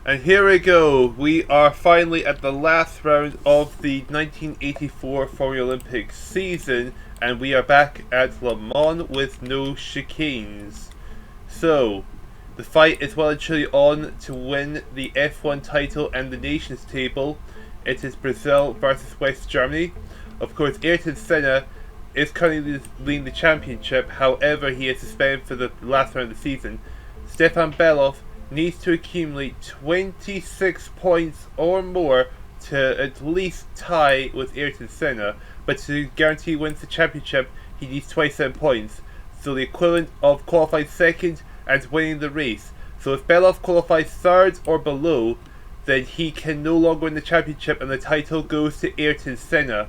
And here we go. We are finally at the last round of the 1984 Formulalympics season, and we are back at Le Mans with no chicanes. So, the fight is well and truly on to win the F1 title and the Nations table. It is Brazil versus West Germany. Of course, Ayrton Senna is currently leading the championship, however he is suspended for the last round of the season. Stefan Bellof needs to accumulate 26 points or more to at least tie with Ayrton Senna, but to guarantee he wins the championship he needs 27 points, so the equivalent of qualifying second and winning the race. So if Bellof qualifies third or below, then he can no longer win the championship and the title goes to Ayrton Senna.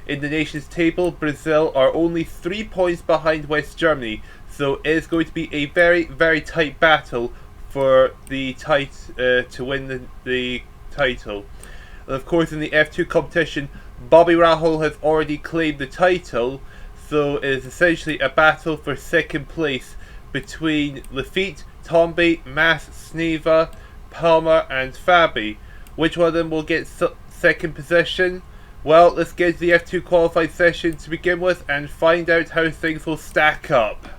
In the Nations table, Brazil are only 3 points behind West Germany, so it is going to be a very, very tight battle for the to win the title. And of course, in the F2 competition, Bobby Rahal has already claimed the title, so it is essentially a battle for second place between Lafitte, Tomby, Mass, Sneva, Palmer and Fabi. Which one of them will get second position? Well, let's get to the F2 qualified session to begin with and find out how things will stack up.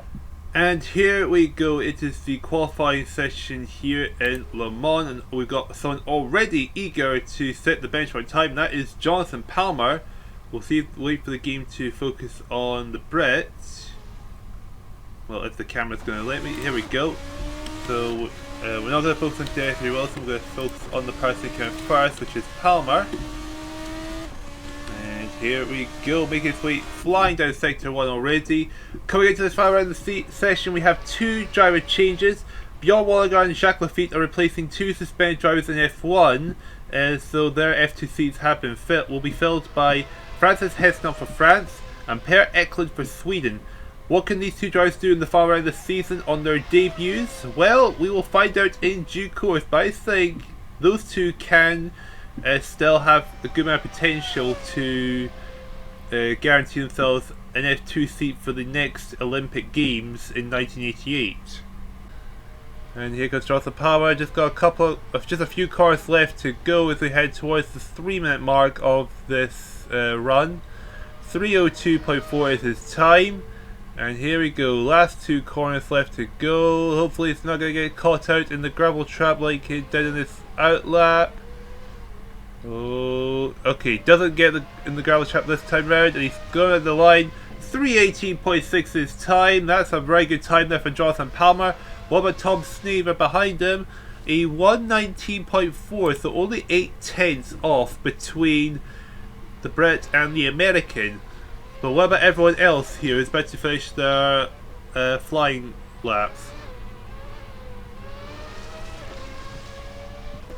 And here we go, it is the qualifying session here in Le Mans, and we've got someone already eager to set the benchmark time. That is Jonathan Palmer. We'll wait for the game to focus on the Brit. Well, if the camera's going to let me. Here we go. So we're not going to focus on Jeffrey Wilson, we're going to focus on the person who came first, which is Palmer. Here we go, making its way, flying down Sector 1 already. Coming into this final round of the session, we have two driver changes. Bjorn Walliger and Jacques Lafitte are replacing two suspended drivers in F1, so their F2 seats will be filled by Francis Hesnot for France and Per Eklund for Sweden. What can these two drivers do in the final round of the season on their debuts? Well, we will find out in due course, but I think those two can still have a good amount of potential to guarantee themselves an F2 seat for the next Olympic Games in 1988. And here goes Jonathan Palmer. Just got just a few cars left to go as we head towards the 3-minute mark of this run. 3:02.4 is his time. And here we go, last two corners left to go. Hopefully it's not going to get caught out in the gravel trap like it did in this outlap. Oh, okay, doesn't get in the gravel trap this time round, and he's going at the line. 3:18.6 is time. That's a very good time there for Jonathan Palmer. What about Tom Sneva behind him? A 1:19.4, so only 8 tenths off between the Brit and the American. But what about everyone else here who's about to finish their flying laps?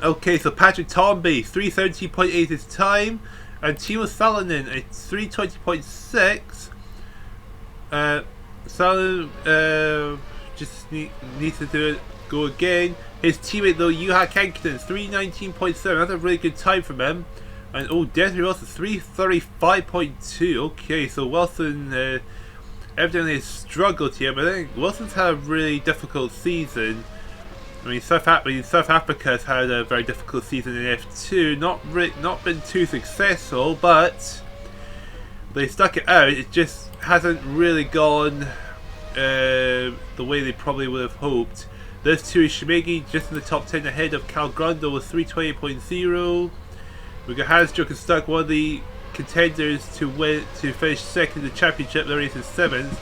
Okay, so Patrick Tomby, 3:17.8 is time, and Timo Salonen at 3:20.6. Salonen just needs to go again. His teammate though, Juha Kankinen, 3:19.7. That's a really good time from him. And oh, Desiree Wilson, 3:35.2. Okay, so Wilson evidently has struggled here, but I think Wilson's had a really difficult season. I mean, South Africa has had a very difficult season in F2. Not been too successful, but they stuck it out. It just hasn't really gone the way they probably would have hoped. This too is Shimegi just in the top 10 ahead of Cal Grundle with 3:20.0. We got Hansjuk and Stuck, one of the contenders to finish second in the championship. The race is 7th,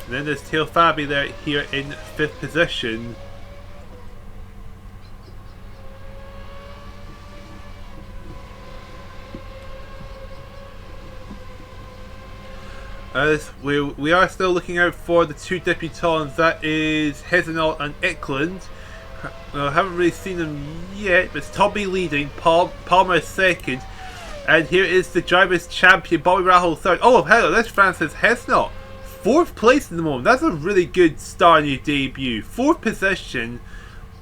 and then there's Theo Fabi there here in 5th position. As we are still looking out for the two debutants, that is Hesnot and Eklund. I haven't really seen them yet, but it's Tommy leading, Palmer second, and here is the drivers' champion, Bobby Rahal third. Oh, hello, that's Francis Hesnot, 4th place at the moment. That's a really good start in your debut. 4th position.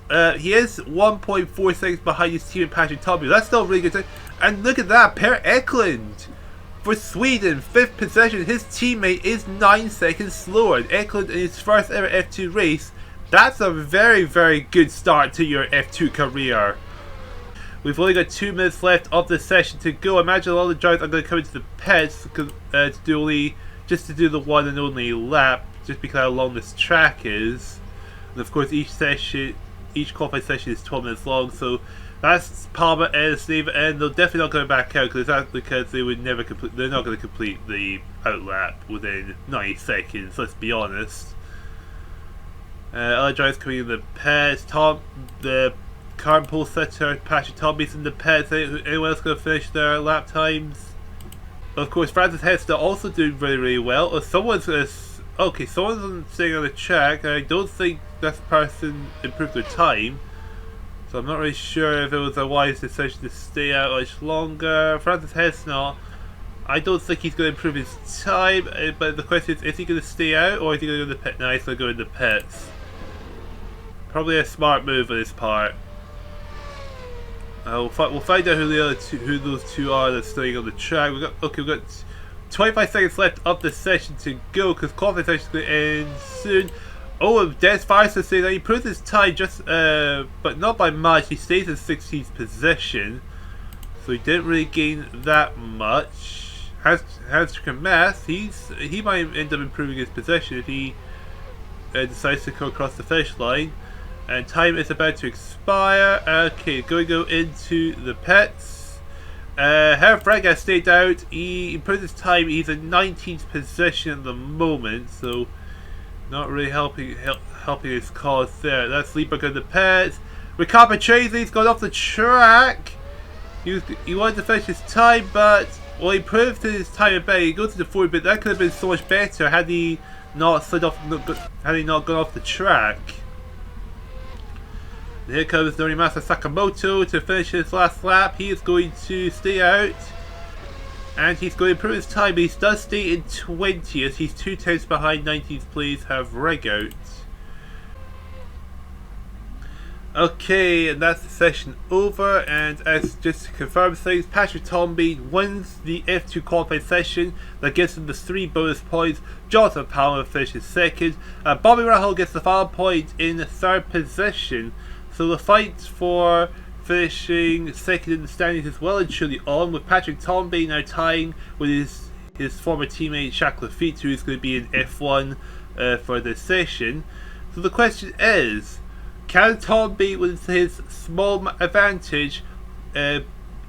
He is 1.4 seconds behind his teammate Patrick Tomby. That's still a really good time. And look at that, Per Eklund for Sweden, 5th position. His teammate is 9 seconds slower. Eklund in his first ever F2 race. That's a very, very good start to your F2 career. We've only got 2 minutes left of the session to go. I imagine all the drivers are going to come into the pits to do the one and only lap, just because how long this track is. And of course, each qualifying session is 12 minutes long, so that's Palmer and Steve, and they're definitely not going to back out because they would never complete. They're not going to complete the outlap within 90 seconds. Let's be honest. Other drivers coming in the pits. The current pole setter Patrick Tommy's in the pits. Anyone else going to finish their lap times? Of course, Francis Hester also doing really, really well. Or someone's sitting on the track. I don't think this person improved their time, so I'm not really sure if it was a wise decision to stay out much longer. Francis Hester, I don't think he's going to improve his time, but the question is he going to stay out or is he going to go to the pit? No, he's going to go in the pits. Probably a smart move on his part. We'll find out who those two are that's staying on the track. We've got 25 seconds left of the session to go because qualifying session is going to end soon. Oh, Des Firestone saying that he improved his time but not by much. He stays in 16th position, so he didn't really gain that much. Hans Mass, he might end up improving his position if he decides to come across the finish line. And time is about to expire. Okay, going to go into the pits. Herr Frega stayed out. He improved his time. He's in 19th position at the moment, so not really helping his cause there. That's Lieberg in the pits. Riccardo Patrese gone off the track. He wanted to finish his time, but he improved his time a bit. He goes to the 40, but that could have been so much better had he not gone off the track. And here comes Norimasa Sakamoto to finish his last lap. He is going to stay out, and he's going to improve his time, but he does stay in 20th. He's 2 tenths behind 19th place Have Reg out. Okay, and that's the session over, and as just to confirm things, Patrick Tomby wins the F2 qualifying session. That gives him the 3 bonus points. Jonathan Palmer finishes second. Bobby Rahal gets the final point in 3rd position. So the fight for finishing second in the standings is well and truly on, with Patrick Tomby now tying with his former teammate Jacques Lafitte, who is going to be in F1 for this session. So the question is, can Tomby, with his small advantage,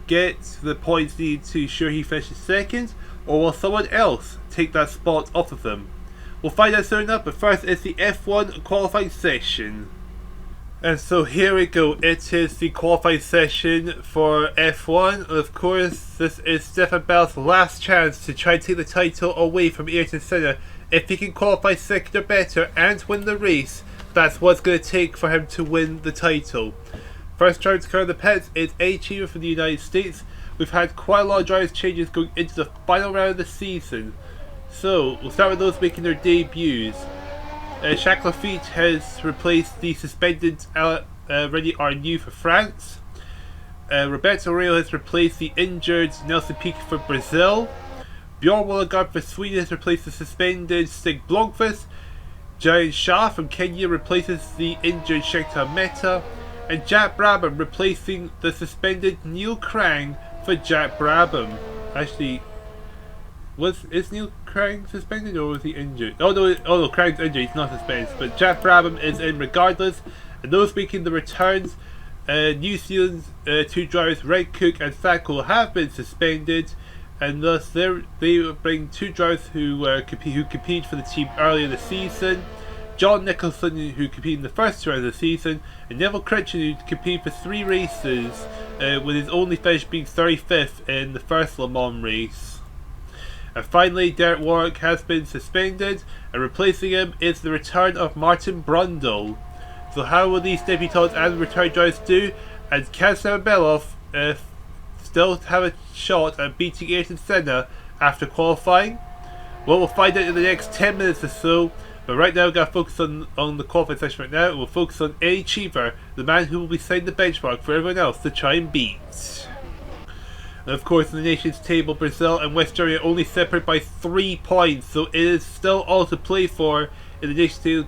get the points needed to ensure he finishes second, or will someone else take that spot off of him? We'll find out soon enough, but first it's the F1 qualifying session. And so here we go, it is the qualifying session for F1. Of course, this is Stefan Bell's last chance to try and take the title away from Ayrton Senna. If he can qualify second or better and win the race, that's what it's going to take for him to win the title. First driver to come in the pits is A. Cheever from the United States. We've had quite a lot of drivers changes going into the final round of the season. So, we'll start with those making their debuts. Jacques Lafitte has replaced the suspended René Arnoux for France. Roberto Aurelio has replaced the injured Nelson Piquet for Brazil. Bjorn Willigard for Sweden has replaced the suspended Stig Blomqvist. Giant Shah from Kenya replaces the injured Shankar Mehta. And Jack Brabham replacing the suspended Neil Krang for Jack Brabham. Actually, is Neil Krang suspended or was he injured? Oh no, Krang's injured, he's not suspended, but Jack Brabham is in regardless. And those making the returns, New Zealand's 2 drivers, Red Cook and Thako, have been suspended, and thus they bring 2 drivers who competed for the team earlier this season. John Nicholson, who competed in the first round of the season, and Neville Critchin, who competed for 3 races, with his only finish being 35th in the first Le Mans race. And finally, Derek Warwick has been suspended, and replacing him is the return of Martin Brundle. So how will these debutants and return drivers do, and can Stefan Bellof still have a shot at beating Ayrton Senna after qualifying? Well, we'll find out in the next 10 minutes or so, but right now we're going to focus on the qualifying session right now. We'll focus on Eddie Cheever, the man who will be setting the benchmark for everyone else to try and beat. And of course, in the nations table, Brazil and West Germany are only separated by 3 points, so it is still all to play for in the nations table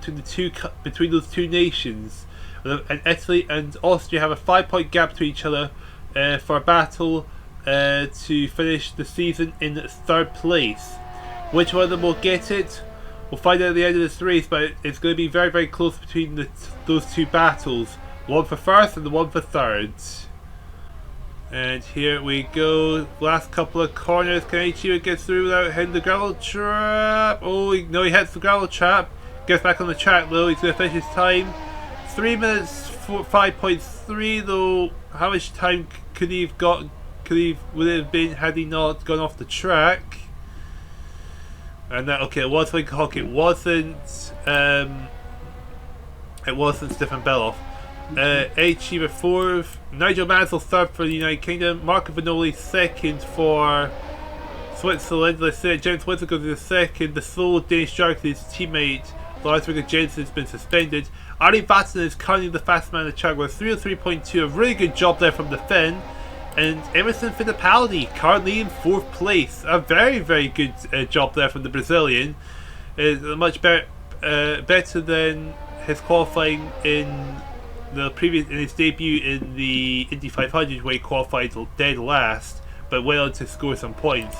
between those 2 nations. And Italy and Austria have a 5-point gap to each other, for a battle to finish the season in 3rd place. Which one of them will get it? We'll find out at the end of this race, but it's going to be very, very close between those two battles. One for 1st and the one for 3rd. And here we go. Last couple of corners. Can Ichiro get through without hitting the gravel trap? Oh, no, he hits the gravel trap. Gets back on the track though. He's going to finish his time. 3 minutes 5.3 though. How much time could he have got? Would it have been had he not gone off the track? And that, okay, it was Winkelhock. It wasn't Stefan Bellof. Ayrton 4th, Nigel Mansell 3rd for the United Kingdom, Marco Vanoli 2nd for Switzerland. Let's say James Winston goes to the 2nd. The sole Danish driver, his teammate Lars Rigger Jensen, has been suspended. Ari Boutson is currently the fastest man on the track with 303.2. A really good job there from the Finn. And Emerson Fittipaldi currently in 4th place. A very, very good job there from the Brazilian. Is much better than his qualifying in his debut in the Indy 500, where he qualified dead last, but went on to score some points.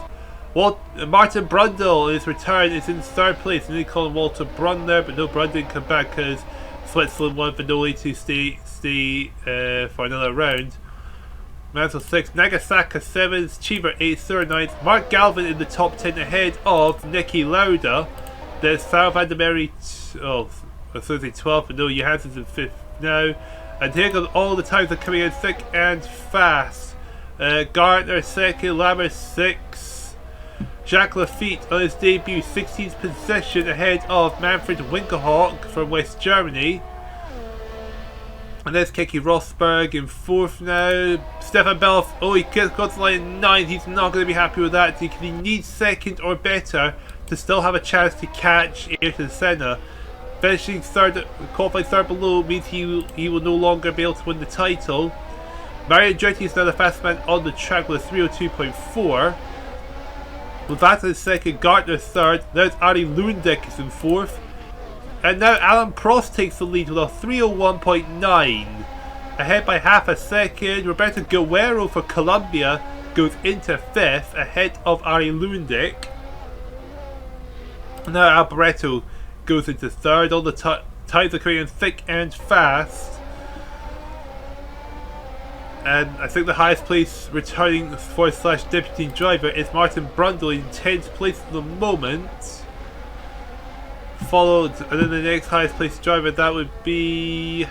Martin Brundle, his return, is in 3rd place. And they call him Walter Brun there, but no, Brun didn't come back because Switzerland wanted Vanoli to stay for another round. Mansell 6th, Nagasaka 7th, Cheever 8th, 3rd, 9th. Mark Galvin in the top 10 ahead of Nikki Lauda. There's Sarah van der Merwe, I was going to say 12th, but no, Johansson's in 5th now. And here goes all the times are coming in thick and fast. Gardner 2nd, Lammer 6th. Jacques Lafitte on his debut, 16th position ahead of Manfred Winkelhock from West Germany. And there's Keke Rosberg in 4th now. Stefan Bellof, he got to the line in 9th. He's not going to be happy with that. He needs 2nd or better to still have a chance to catch Ayrton Senna. Finishing 3rd, qualifying 3rd below means he will no longer be able to win the title. Mario Andretti is now the fastest man on the track with a 302.4. Levata is 2nd, Gardner 3rd. There's Ari Lundek is in 4th. And now Alan Prost takes the lead with a 301.9. Ahead by half a second. Roberto Guerrero for Colombia goes into 5th ahead of Ari Lundek. Now Alboreto goes into 3rd. All the times are coming in thick and fast. And I think the highest place returning / deputy driver is Martin Brundle in 10th place at the moment. Followed, and then the next highest place driver, that would be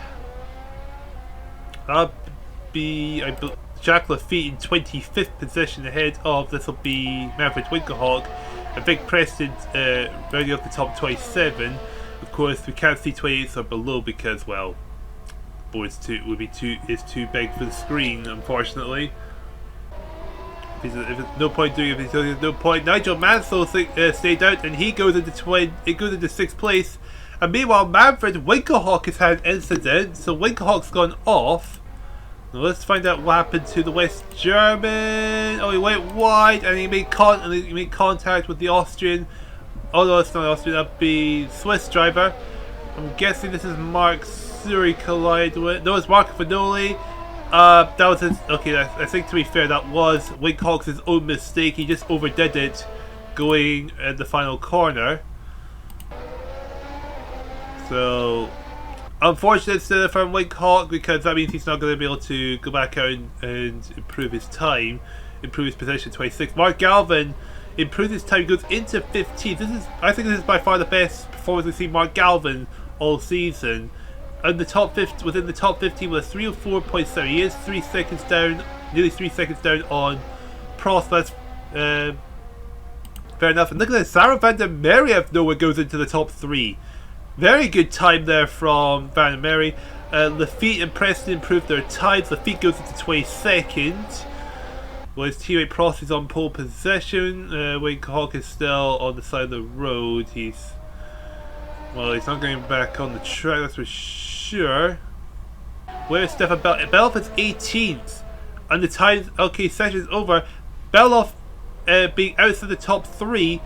Jacques Lafitte in 25th position ahead of, this will be Manfred Winkelhock. And Vic Preston rounding up the top 27. Of course, we can't see 28s or below because, well, board's is too big for the screen, unfortunately. If there's no point doing it, there's no point. Nigel Mansell stayed out, and he goes into 6th place. And meanwhile, Manfred Winkelhock has had an incident, so Winkelhock's gone off. Now let's find out what happened to the West German. He went wide, and he made contact with the Austrian. Oh no, it's not Austrian. That'd be Swiss driver. I'm guessing this is Mark Suri collided with. No, it's Marco Vanoli. That was his. Okay, I think to be fair, that was Winkelhock's own mistake. He just overdid it, going at the final corner. So, unfortunate from Winkelhock, because that means he's not going to be able to go back out and improve his time, improve his position. 26. Mark Galvin improved his time. He goes into 15th. I think this is by far the best performance we've seen Mark Galvin all season. In the top 50, within the top 15 with a 304.7. He is 3 seconds down, nearly 3 seconds down on Prost. That's fair enough. And look at this, Sarah van der Merwe nowhere goes into the top 3. Very good time there from van der Merwe. Lafitte and Preston improved their times. Lafitte goes into 22nd. Well, his teammate Prost is on pole position. Winkelhock is still on the side of the road. He's not going back on the track, that's for sure. Where's Stefan Bellof? Bellof is 18th. And the time, okay, session's over. Bellof being outside the top 3,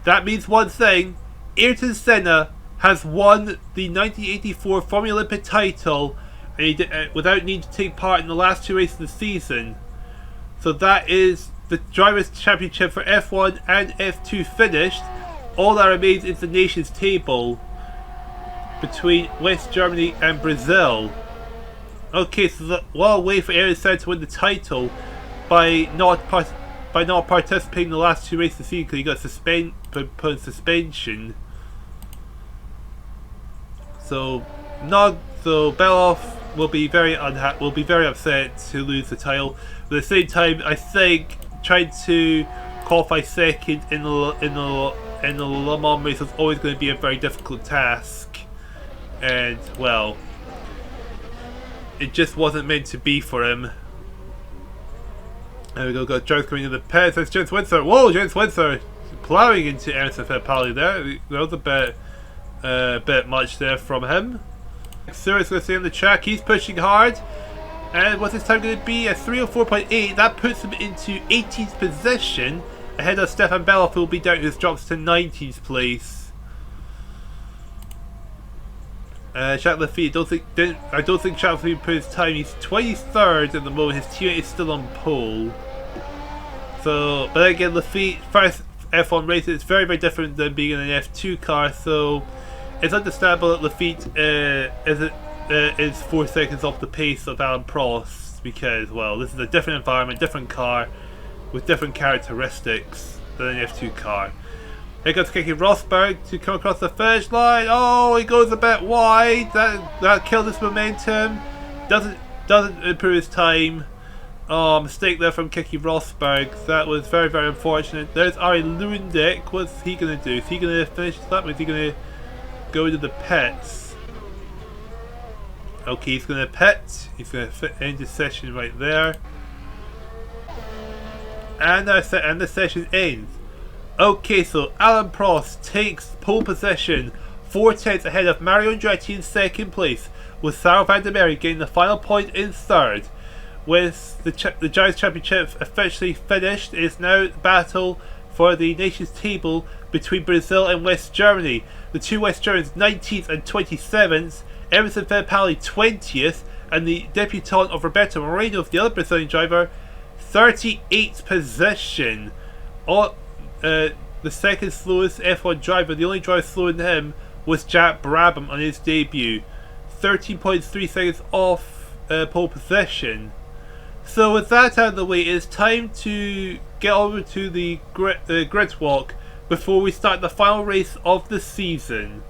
that means one thing. Ayrton Senna has won the 1984 Formulalympic title and he did, without needing to take part in the last 2 races of the season. So that is the Drivers' Championship for F1 and F2 finished. All that remains is the nations table between West Germany and Brazil. Okay, so while away for Ayrton Senna to win the title by not participating in the last 2 races of the season because he got put in suspension. So Bellof will be very upset to lose the title. But at the same time, I think trying to qualify second in the Le Mans race is always going to be a very difficult task, and well, it just wasn't meant to be for him. There we go, got Jones coming into the pits. That's James Windsor. Whoa, James Windsor plowing into Emerson Fittipaldi there. That was a bit much there from him. Stewart's going to stay on the track. He's pushing hard. And what's his time going to be? A 304.8. That puts him into 18th position ahead of Stefan Bellof, who will be down, who drops to 19th place. Jacques Lafitte, I don't think Jacques Lafitte put his time. He's 23rd at the moment. His teammate is still on pole. So, but again, Lafitte first F1 race is very, very different than being in an F2 car. So it's understandable that Lafitte is 4 seconds off the pace of Alain Prost, because, well, this is a different environment, different car, with different characteristics than an F2 car. Here goes Keke Rosberg to come across the finish line. Oh, he goes a bit wide. That killed his momentum. Doesn't improve his time. Oh, mistake there from Keke Rosberg. That was very, very unfortunate. There's Arie Luyendyk. What's he going to do? Is he going to finish that? Or is he going to go to the pits? Okay, he's going to pit. He's going to end the session right there. And the session ends. Okay, so Alain Prost takes pole position, 4 tenths ahead of Mario Andretti in second place, with Sarah van der Merwe getting the final point in third. With the Drivers' Championship officially finished, it is now battle for the nations table between Brazil and West Germany. The two West Germans 19th and 27th, Emerson Fittipaldi 20th, and the debutant of Roberto Moreno, the other Brazilian driver, 38th position. The second slowest F1 driver, the only driver slower than him, was Jack Brabham on his debut, 13.3 seconds off pole position. So with that out of the way, it's time to get over to the Gridwalk before we start the final race of the season.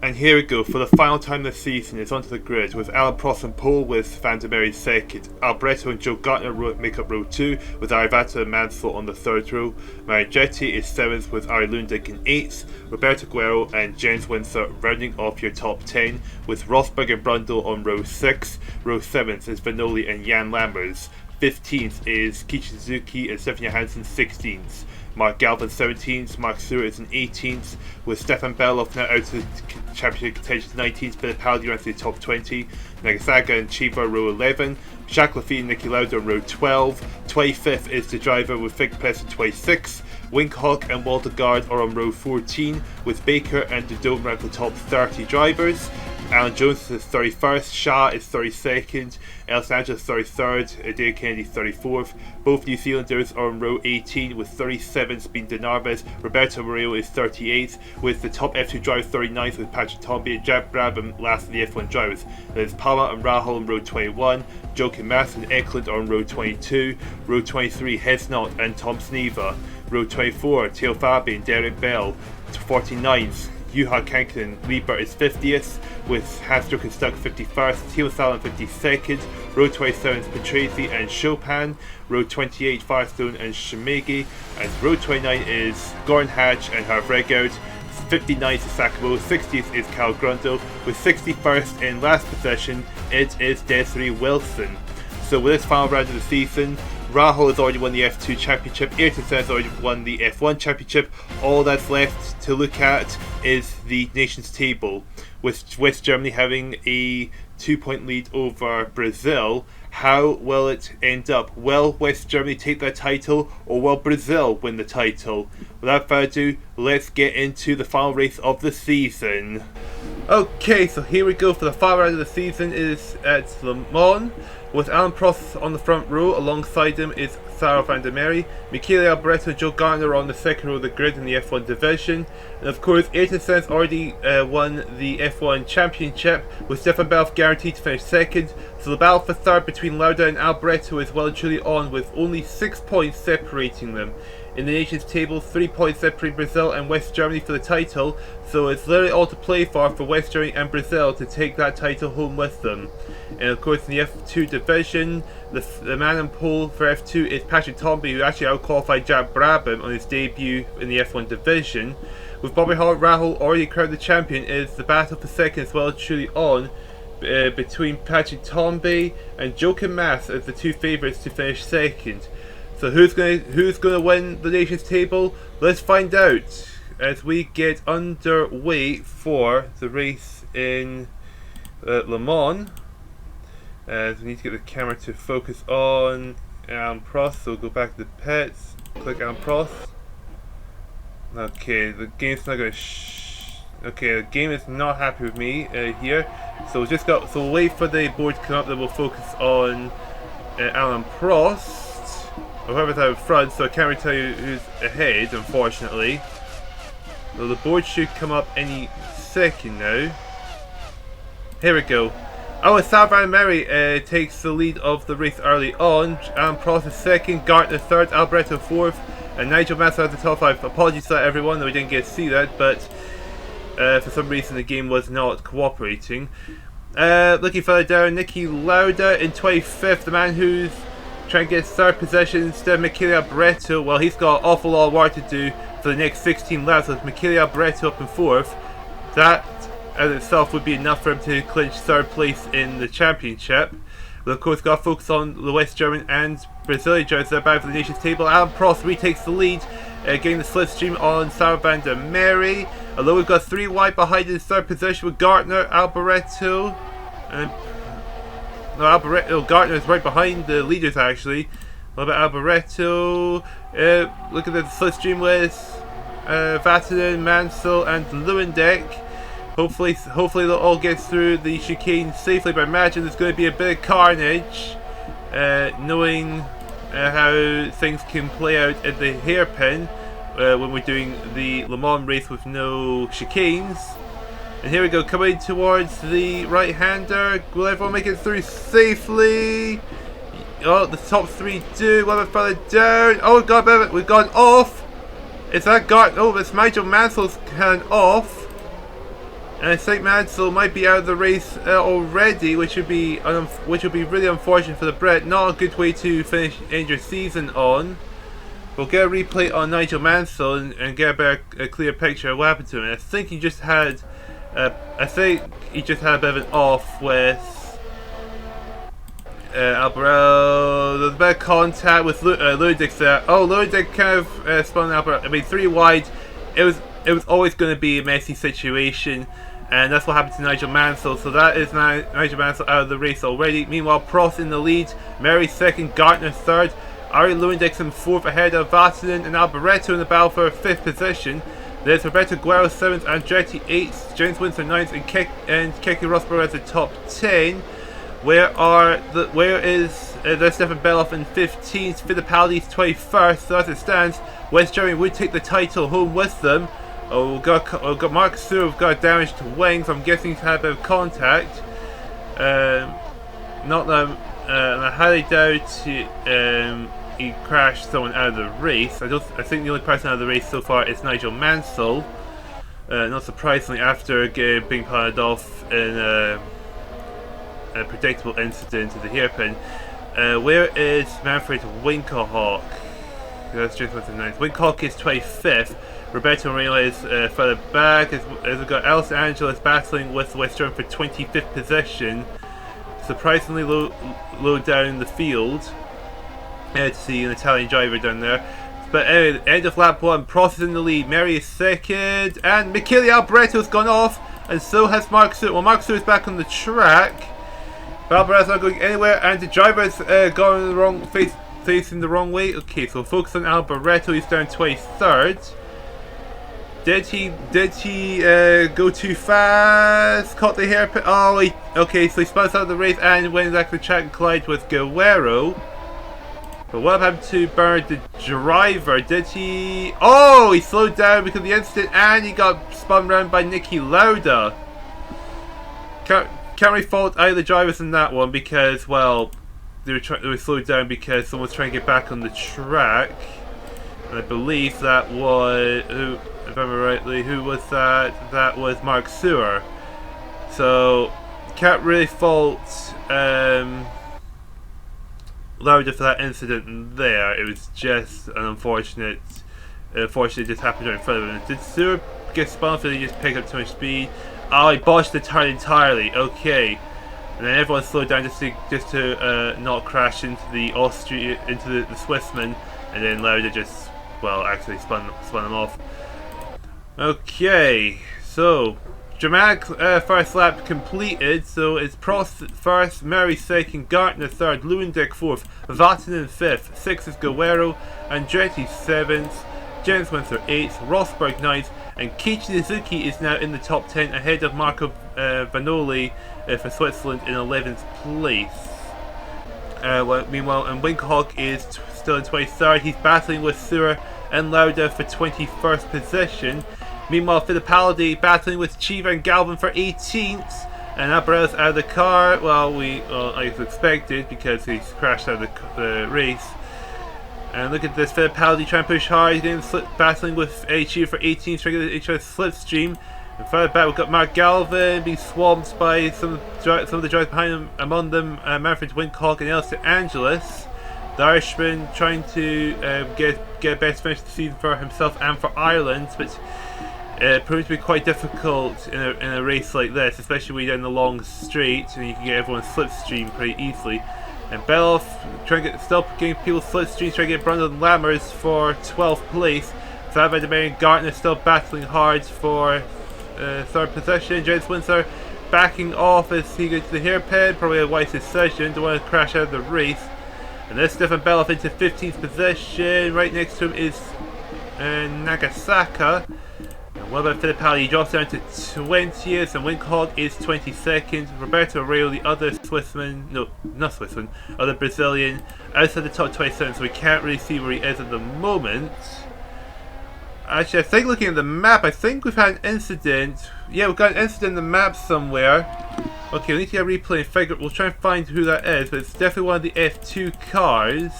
And here we go, for the final time this season, it's onto the grid, with Alain Prost on pole with Van der Merwe second. Alboreto and Joe Gartner make up row 2, with Arrivata and Mansell on the third row. Mario Andretti is 7th with Arie Luyendyk in 8th. Roberto Guerrero and James Windsor rounding off your top 10, with Rosberg and Brundle on row 6. Row 7th is Vanoli and Jan Lammers. 15th is Kiichi Suzuki and Stefan Johansson 16th. Mark Galvin 17th, Mark Stewart is in 18th, with Stefan Bellof now out of the championship contention 19th, Fittipaldi around the top 20, Nagasaga and Chiba row 11, Jacques Lafitte and Nikki Lauda on row 12, 25th is the driver with Vic Press in 26th, Winkelhock and Walter Guard are on row 14, with Baker and Dodot around the top 30 drivers. Alan Jones is 31st, Shah is 32nd, El Sanchez 33rd, Adair Kennedy 34th. Both New Zealanders are on row 18, with 37th being De Narvaez. Roberto Moreno is 38th, with the top F2 drivers 39th, with Patrick Tomby and Jack Brabham last of the F1 drivers. There's Palma and Rahal on row 21, Joachim Mass and Eklund are on row 22, row 23 Hesnot and Tom Sneva, row 24 Theo Fabi and Derek Bell, 49th Juha Kankkunen. Liebert is 50th, with Hansdruck and Stuck 51st, Theo Salon 52nd, row 27 is Patrese and Chopin, row 28 Firestone and Shimegi, and row 29 is Gordon Hatch and Herv Regaud. 59th is Sakabo, 60th is Cal Grundle, with 61st in last position it is Desiree Wilson. So with this final round of the season, Rahal has already won the F2 Championship, Ayrton Senna has already won the F1 Championship. All that's left to look at is the nations table, with West Germany having a 2-point lead over Brazil. How will it end up? Will West Germany take that title, or will Brazil win the title? Without further ado, let's get into the final race of the season. Okay, so here we go for the final round of the season. It is at Lemans, with Alain Prost on the front row. Alongside him is Sarah van der Merwe, Michele Alboreto and Joe Gardner on the second row of the grid in the F1 division. And of course, Ayrton Senna already won the F1 championship, with Stefan Bellof guaranteed to finish second. So the battle for third between Lauda and Alboreto is well and truly on, with only 6 points separating them. In the nations table, 3 points separate Brazil and West Germany for the title, so it's literally all to play for West Germany and Brazil to take that title home with them. And of course, in the F2 division, the man in pole for F2 is Patrick Tambay, who actually out-qualified Jack Brabham on his debut in the F1 division. With Bobby Rahal already crowned the champion, is the battle for second as well truly on between Patrick Tambay and Joachim Mass as the two favourites to finish second. So who's gonna win the nations table? Let's find out as we get underway for the race in Le Mans. As we need to get the camera to focus on Alain Prost, so we'll go back to the pits, click Alain Prost. Okay, the game's not gonna okay, the game is not happy with me here. So we'll wait for the board to come up, then we'll focus on Alain Prost. Whoever's out in front, so I can't really tell you who's ahead, unfortunately. So the board should come up any second now. Here we go. Oh, Sarah van der Merwe takes the lead of the race early on. Alain Prost is second, Gardner third, Alboreto fourth, and Nigel Mansell at the top five. Apologies to everyone that we didn't get to see that, but for some reason the game was not cooperating. Looking further down, Nikki Lauda in 25th, the man who's trying to get third position instead of Michele Alboreto. Well, he's got an awful lot of work to do for the next 16 laps with Michele Alboreto up in fourth. That as itself would be enough for him to clinch third place in the championship. But of course, got to focus on the West German and Brazilian drivers that are back for the nations table. Alain Prost retakes the lead, getting the slipstream on Sarah van der Merwe. Although we've got 3 wide behind in third position with Gardner, Alboreto, and Gardner is right behind the leaders actually. What about Alboreto? Look at the slipstream with Vatanen, Mansell, and Lewandek. Hopefully they'll all get through the chicane safely, but I imagine there's going to be a bit of carnage, knowing how things can play out at the hairpin when we're doing the Le Mans race with no chicanes. And here we go, coming towards the right-hander. Will everyone make it through safely? Oh, the top 3 do. A little bit further down. Oh, we've gone off. Is that oh, it's Nigel Mansell's hand off. And I think Mansell might be out of the race already, which would be really unfortunate for the Brit. Not a good way to finish end your season on. We'll get a replay on Nigel Mansell and get a clear picture of what happened to him. And I think he just had a bit of an off with Alboreto. There's a bit of contact with Lewandek there. Oh, Lewandek kind of spun Alboreto. I mean, 3 wide. It was always going to be a messy situation, and that's what happened to Nigel Mansell. So that is now Nigel Mansell out of the race already. Meanwhile, Prost in the lead, Merwe second, Gardner third, Ari Lewandek in fourth ahead of Vatanen and Alboreto in the battle for 5th position. There's Roberto Guerrero 7th, Andretti 8th, James Windsor 9th, and Keke Rosberg at the top 10. There's Stefan Bellof in 15th, Fittipaldi's 21st. So as it stands, West Germany would take the title home with them. Oh, we've got Mark Stewart, we've got damage to wings. I'm guessing he's had a bit of contact. Not that I highly doubt he crashed someone out of the race. I think the only person out of the race so far is Nigel Mansell. Not surprisingly, after being padded off in a predictable incident to the hairpin. Where is Manfred Winkelhock? That's just what's the 9th. Winkelhock is 25th. Roberto Moreno is further back. As we've got Alison Angelis battling with West German for 25th position. Surprisingly low down in the field. To see an Italian driver down there. But anyway, end of lap 1. Prost is in the lead. Merwe is second. And Michele Alboreto's gone off. And so has Mark Stewart. Well, Mark Stewart's back on the track. But Alboreto's not going anywhere. And the driver's going the wrong facing the wrong way. Okay, so focus on Alboreto. He's down 23rd. Did he go too fast? Caught the hairpin. Oh, okay, so he spun out of the race and went back to track and collide with Guerrero. But what happened to Bernard, the driver? Did he... Oh, he slowed down because of the incident and he got spun around by Nikki Lauda. Can't really fault either drivers in that one because, well, they were slowed down because someone was trying to get back on the track. And I believe that was... if I remember rightly, who was that? That was Mark Sewer. So, can't really fault... Lauda for that incident there. It was just an unfortunate. Unfortunately, it just happened right in front of him. Did Stewart get spun or did he just pick up too much speed? Oh, he botched the turn entirely. Okay, and then everyone slowed down just to not crash into the Austrian, into the Swissman, and then Lauda just, well, actually spun him off. Okay, so. Dramatic first lap completed, so it's Prost first, Murray second, Gartner third, Lewandijk fourth, Vatanen fifth, sixth is Guerrero, Andretti seventh, Jens Winter eighth, Rosberg ninth, and Keiichi Suzuki is now in the top 10 ahead of Marco Vanoli for Switzerland in 11th place. Meanwhile, and Winkelhock is still in 23rd, he's battling with Sewer and Lauda for 21st position. Meanwhile, Fittipaldi battling with Chiva and Galvin for 18th, and Alboreto's out of the car. Well, as expected because he's crashed out of the race. And look at this, Fittipaldi trying to push hard. He's battling with Chiva for 18th, trying to get each other's slipstream. And further back, we've got Mark Galvin being swamped by some of the drivers behind him. Among them, Manfred Winkelhock and Elsa Angelis. The Irishman trying to get a best finish of the season for himself and for Ireland, but. It proves to be quite difficult in a race like this, especially when you're in the long straight and you can get everyone's slipstream pretty easily. And Bellof still getting people's slipstreams, trying to get Brandon Lammers for 12th place. Savage and Gartner still battling hard for third position. James Windsor backing off as he goes to the hairpin, probably a wise decision, don't want to crash out of the race. And there's Stefan Bellof into 15th position. Right next to him is Nagasaka. And what about Fittipaldi? He drops down to 20th, and Winkelhock is 22nd. Roberto Arreo, the other Swissman, no, not Swissman, other Brazilian, outside the top 27, so we can't really see where he is at the moment. Actually, I think looking at the map, I think we've had an incident. Yeah, we've got an incident in the map somewhere. Okay, we need to get a replay and figure. We'll try and find who that is, but it's definitely one of the F2 cars.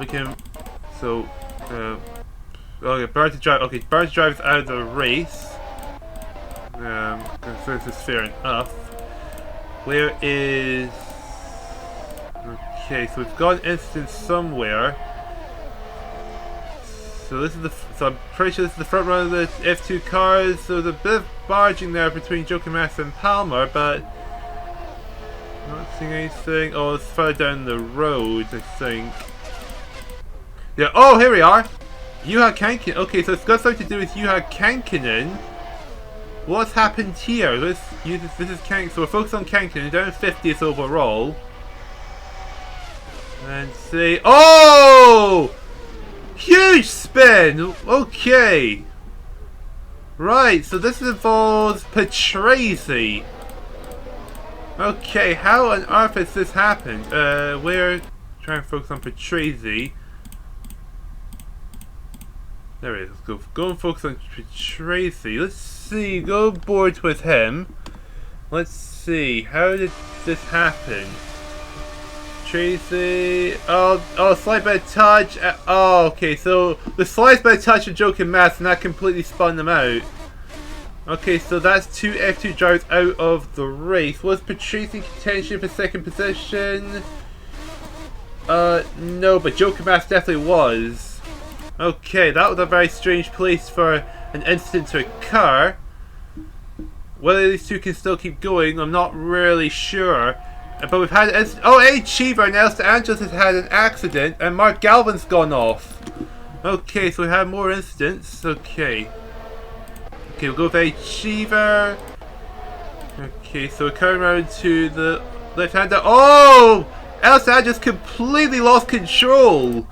We can. So. Okay, Bird to drive. Okay, Bird to drive is out of the race. So this is fair enough. Where is? Okay, so we've got an instance somewhere. So this is the. So I'm pretty sure this is the front run of the F2 cars. So there's a bit of barging there between Joker Massa and Palmer, but not seeing anything. Oh, it's further down the road, I think. Yeah. Oh, here we are. Juha Kankinen. Okay, so it's got something to do with Juha Kankinen. What's happened here? This is Kankinen. So we're focused on Kankinen, down 50th overall. And say, oh, huge spin. Okay. Right. So this involves Patrese. Okay. How on earth has this happened? We're trying to focus on Patrese. There it is. Let's go and focus on Tracy. Let's see. Go board with him. Let's see. How did this happen? Tracy. Oh, slide by touch. Oh, okay. So the slides by touch of Joe and Mass, and that completely spun them out. Okay, so that's two F2 drivers out of the race. Was Patrice in contention for second position? No, but Joe and Mass definitely was. Okay, that was a very strange place for an incident to occur. Whether these two can still keep going, I'm not really sure. But we've had an incident. Oh, hey, Cheever and Elsa Angelis has had an accident, and Mark Galvin's gone off. Okay, so we have more incidents. Okay. Okay, we'll go with a Cheever. Okay, so we're coming around to the left-hander. Oh! Elsa Angelis completely lost control.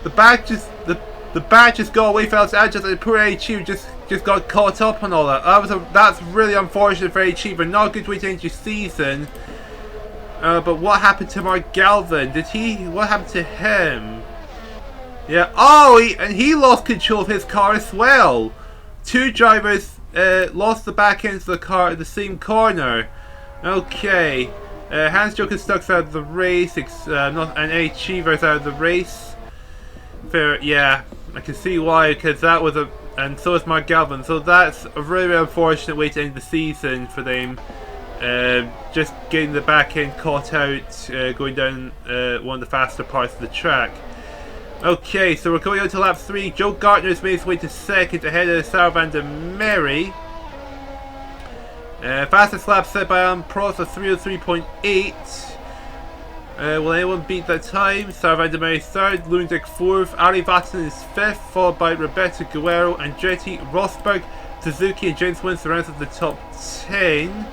The the badge just got away from Angelis, and poor Achiever just got caught up on all that. That's really unfortunate for Achiever. Not a good way to end your season. But what happened to Mark Galvin? What happened to him? Yeah. Oh, he lost control of his car as well. Two drivers lost the back ends of the car at the same corner. Okay. Hans Joker Stuck's out of the race, and Achiever's out of the race. Fair, yeah. I can see why, because that was and so is Mark Galvin. So that's a really, really unfortunate way to end the season for them. Just getting the back end caught out, going down one of the faster parts of the track. Okay, so we're going on to lap 3. Joe Gartner's made his way to second ahead of Sarah van der Merwe. Fastest lap set by Alan Prost of 303.8. Will anyone beat that time? Sarah van der Merwe 3rd, Lundek 4th, Ari Boutson is 5th, followed by Roberto Guerrero, Andretti, Rosberg, Suzuki and James Wins rounds of the top 10.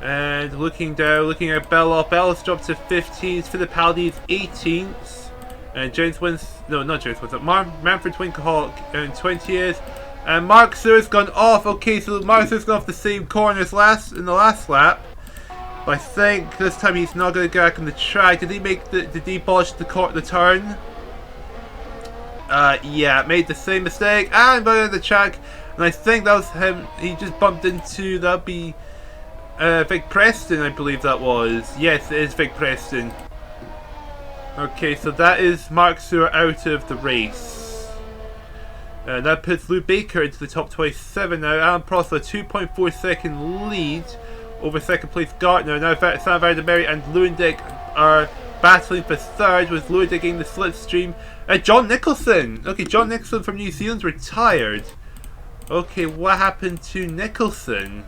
And looking down, looking at Bellof. Bellof's dropped to 15th, Fittipaldi's 18th. And James Wins, no, not James Wins, Manfred Winkelhock in 20th. And Mark Sear's gone off. Okay, so Mark Sear's gone off the same corner as in the last lap. But I think this time he's not going to get back on the track. Did he botch the turn? Yeah, made the same mistake and got on the track. And I think that was him. He just bumped into, that'd be Vic Preston, I believe that was. Yes, it is Vic Preston. Okay, so that is Mark Sewer out of the race. That puts Lou Baker into the top 27 now. Alan Prost a 2.4 second lead over second place Gartner. Now Sam van der Merwe and Lewandijk are battling for 3rd, with Lewandijk getting the slipstream. John Nicholson! Okay, John Nicholson from New Zealand's retired. Okay, what happened to Nicholson?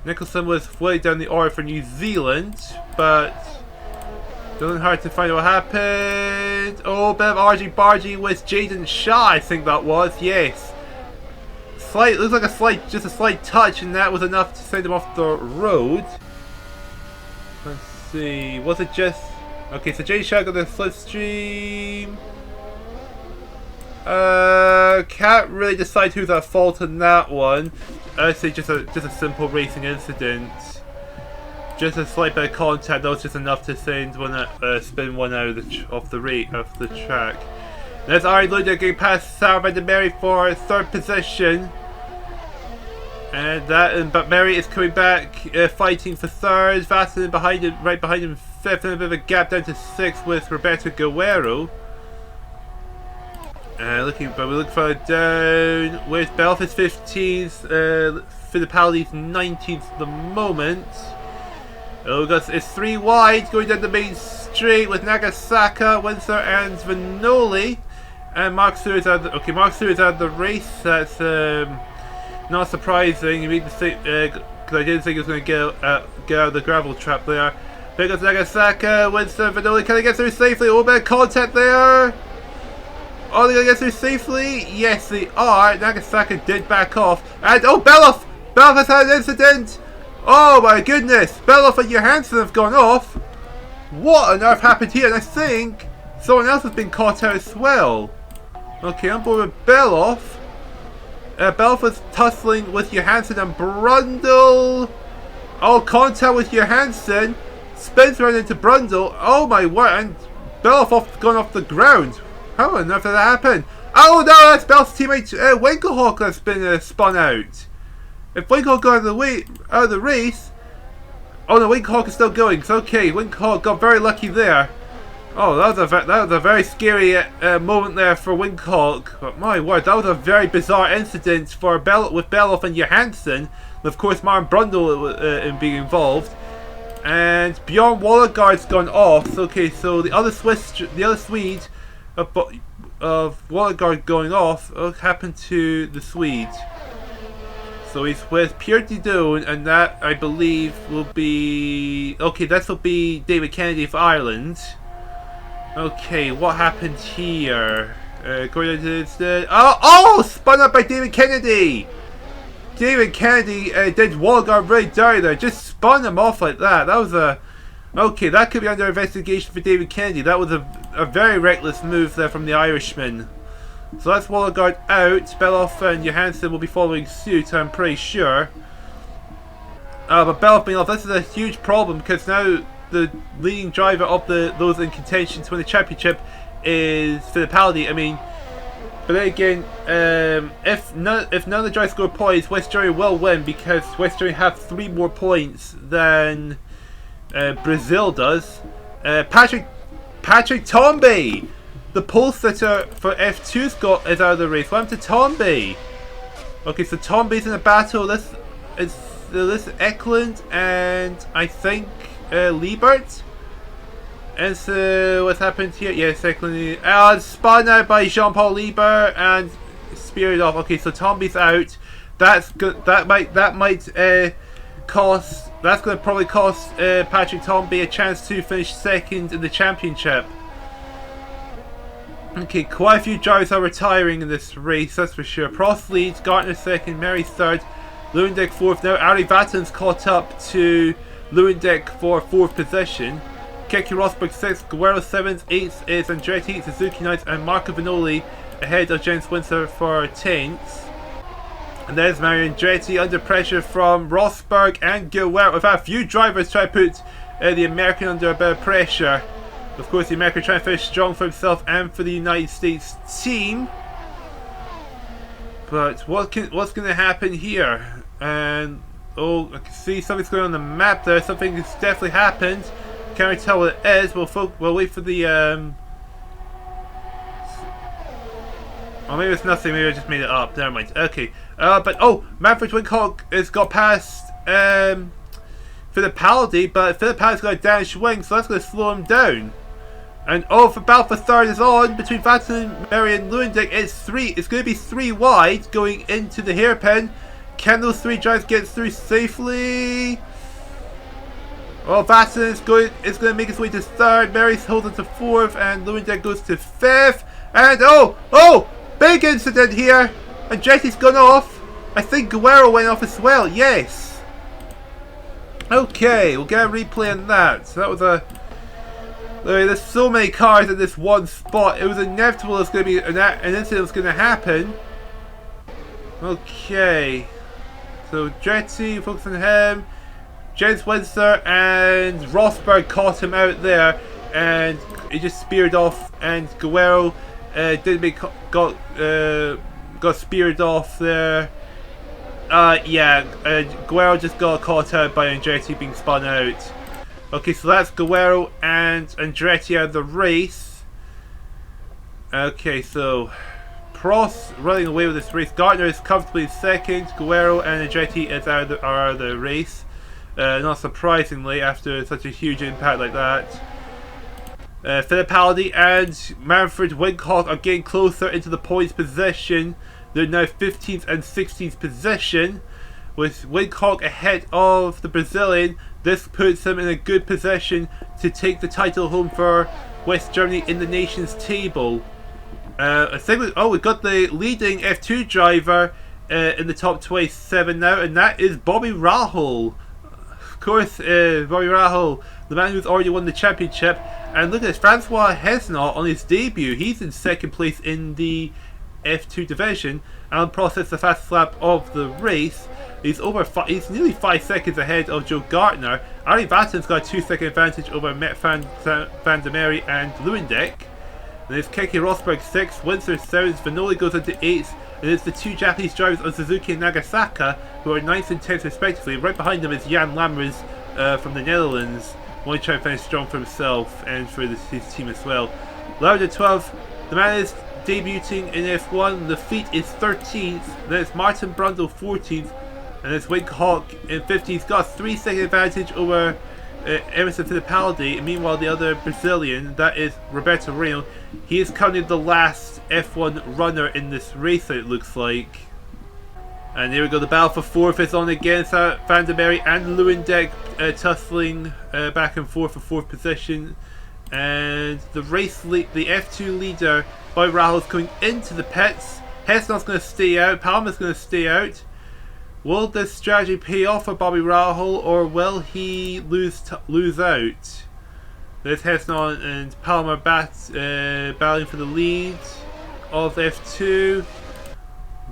Nicholson was way down the order for New Zealand, but doesn't hard to find out what happened. Oh, bit of argy-bargy with Jaden Shaw, I think that was, yes. Looks like just a slight touch, and that was enough to send him off the road. Let's see, was it just... Okay, so Jaden Shaw got the slipstream. Can't really decide who's at fault in that one. I'd say just a simple racing incident. Just a slight bit of contact, that was just enough to send spin one out of the track. There's Ari Lundek getting past Sarah van der Merwe for 3rd position. But Merwe is coming back, fighting for 3rd. Vassinen right behind him 5th, and a bit of a gap down to 6th with Roberto Guerrero. We're looking further down. Where's Bellof is 15th, Fittipaldi's 19th at the moment. Oh, it's 3 wide going down the main straight with Nagasaka, Windsor and Vanoli. And Mark Sewer's out of Mark Sewer's out of the race. That's not surprising. He made the because I didn't think he was going to get out of the gravel trap there. There goes Nagasaka, Windsor, Vanoli. Can they get through safely? Oh, bit of contact there. Oh, they're going to get through safely? Yes, they are. Nagasaka did back off. And, oh, Bellof! Bellof has had an incident! Oh, my goodness! Bellof and Johansson have gone off. What on earth happened here? And I think someone else has been caught out as well. Okay, I'm board with Bellof. Bellof was tussling with Johansson and Brundle. Oh, contact with Johansson. Spins around into Brundle. Oh, my word. And Bellof gone off the ground. How on earth did that happen? Oh no, that's Bell's teammate Winkelhock that's been spun out. If Winkelhock got out of the race... Oh no, Winkelhock is still going. It's okay, Winkelhock got very lucky there. Oh, that was a very scary moment there for Winkelhock. But my word, that was a very bizarre incident for with Bellof and Johansson. And of course, Martin Brundle in being involved. And Bjorn Wallergaard's gone off. Okay, so the other Swede of Wallergaard going off, what happened to the Swede? So he's with Pierre Didone, and that I believe will be... Okay, this will be David Kennedy of Ireland. Okay, what happened here? Going into the... Oh! Spun up by David Kennedy! David Kennedy did Wallergaard really dirty there, just spun him off like that. That was a... Okay, that could be under investigation for David Kennedy. That was a a very reckless move there from the Irishman. So that's Wallergaard out. Bellof and Johansson will be following suit, I'm pretty sure. But Bellof being off, this is a huge problem because now the leading driver of those in contention to win the championship is Fittipaldi. I mean, but then again, if none of the drivers score points, West Germany will win because West Germany have 3 more points than Brazil does. Patrick Tomby, the pole sitter for F2 Scott, is out of the race. What happened to Tomby? Okay, so Tomby's in a battle. This is Eklund and I think Liebert. And so what's happened here? Yes, Eklund. Spun out by Jean-Paul Liebert and speared off. Okay, so Tomby's out. That's good. That might cost. That's going to probably cost Patrick Tomby a chance to finish second in the championship. Okay, quite a few drivers are retiring in this race, that's for sure. Prost leads, Gartner second, Mary third, Lewandek fourth. Now Ari Vatten's caught up to Lewandek for 4th position. Keke Rosberg 6th, Guerrero 7th, 8th is Andretti, Suzuki 9th, and Marco Vinoli ahead of James Windsor for 10th. And there's Mario Andretti under pressure from Rosberg and Guerrero. We've had a few drivers try to put the American under a bit of pressure. Of course, the American trying to finish strong for himself and for the United States team. But what's going to happen here? And oh, I can see something's going on the map there. Something has definitely happened. Can't really tell what it is. We'll wait for the oh, maybe it's nothing. Maybe I just made it up. Never mind. Okay. But oh, Manfred Winkelhock has got past Fittipaldi, but Fittipaldi's got a damaged wing, so that's going to slow him down. And oh, for battle for third is on between Vatten, Mary and Lewandek. It's going to be 3 wide going into the hairpin. Can those 3 drivers get through safely? Well, Vatten is going to make his way to third. Mary's holding to 4th, and Lewandek goes to 5th. And oh, big incident here. Andretti's gone off. I think Guerrero went off as well. Yes. Okay, we'll get a replay on that. So that was a. There's so many cars in this one spot. It was inevitable there's going to be an incident was going to happen. Okay. So Andretti, focus on him. James Windsor and Rosberg caught him out there, and he just speared off. And Guerrero got speared off there. Guerrero just got caught out by Andretti being spun out. Okay, so that's Guerrero and Andretti out of the race. Okay, so Prost running away with this race. Gartner is comfortably second. Guerrero and Andretti are out of the race. Not surprisingly, after such a huge impact like that. Fittipaldi and Manfred Winkelhock are getting closer into the points position. They're now 15th and 16th position, with Winkelhock ahead of the Brazilian. This puts him in a good position to take the title home for West Germany in the nations table. I think we've got the leading F2 driver in the top 27 now, and that is Bobby Rahal. Of course, Bobby Rahal, the man who's already won the championship. And look at this, Francois Hesnot on his debut. He's in 2nd place in the F2 division. Alan Prost hits the fastest lap of the race. He's nearly 5 seconds ahead of Joe Gartner. Ari Vatten's got a 2-second advantage over Met van der Merwe and Lewandek. Then it's Keke Rosberg 6th, Windsor 7th, Vinoli goes into 8th, and it's the 2 Japanese drivers of Suzuki and Nagasaka who are 9th and 10th respectively. Right behind them is Jan Lammers from the Netherlands, only trying to finish strong for himself and for his team as well. Lauda 12th, the man is debuting in F1, the fleet is 13th, then it's Martin Brundle 14th, and it's Winkelhock in 15th. He's got a 3-second advantage over Emerson Fittipaldi. And meanwhile, the other Brazilian, that is Roberto Reino, he is currently the last F1 runner in this race, it looks like. And here we go, the battle for 4th is on again. Van der Merwe and Lewandek tussling back and forth for 4th position. And the the F2 leader, Bobby Rahal, is coming into the pits. Hesnot's going to stay out, Palmer's going to stay out. Will this strategy pay off for Bobby Rahal, or will he lose out? There's Hesnon and Palmer battling for the lead of F2.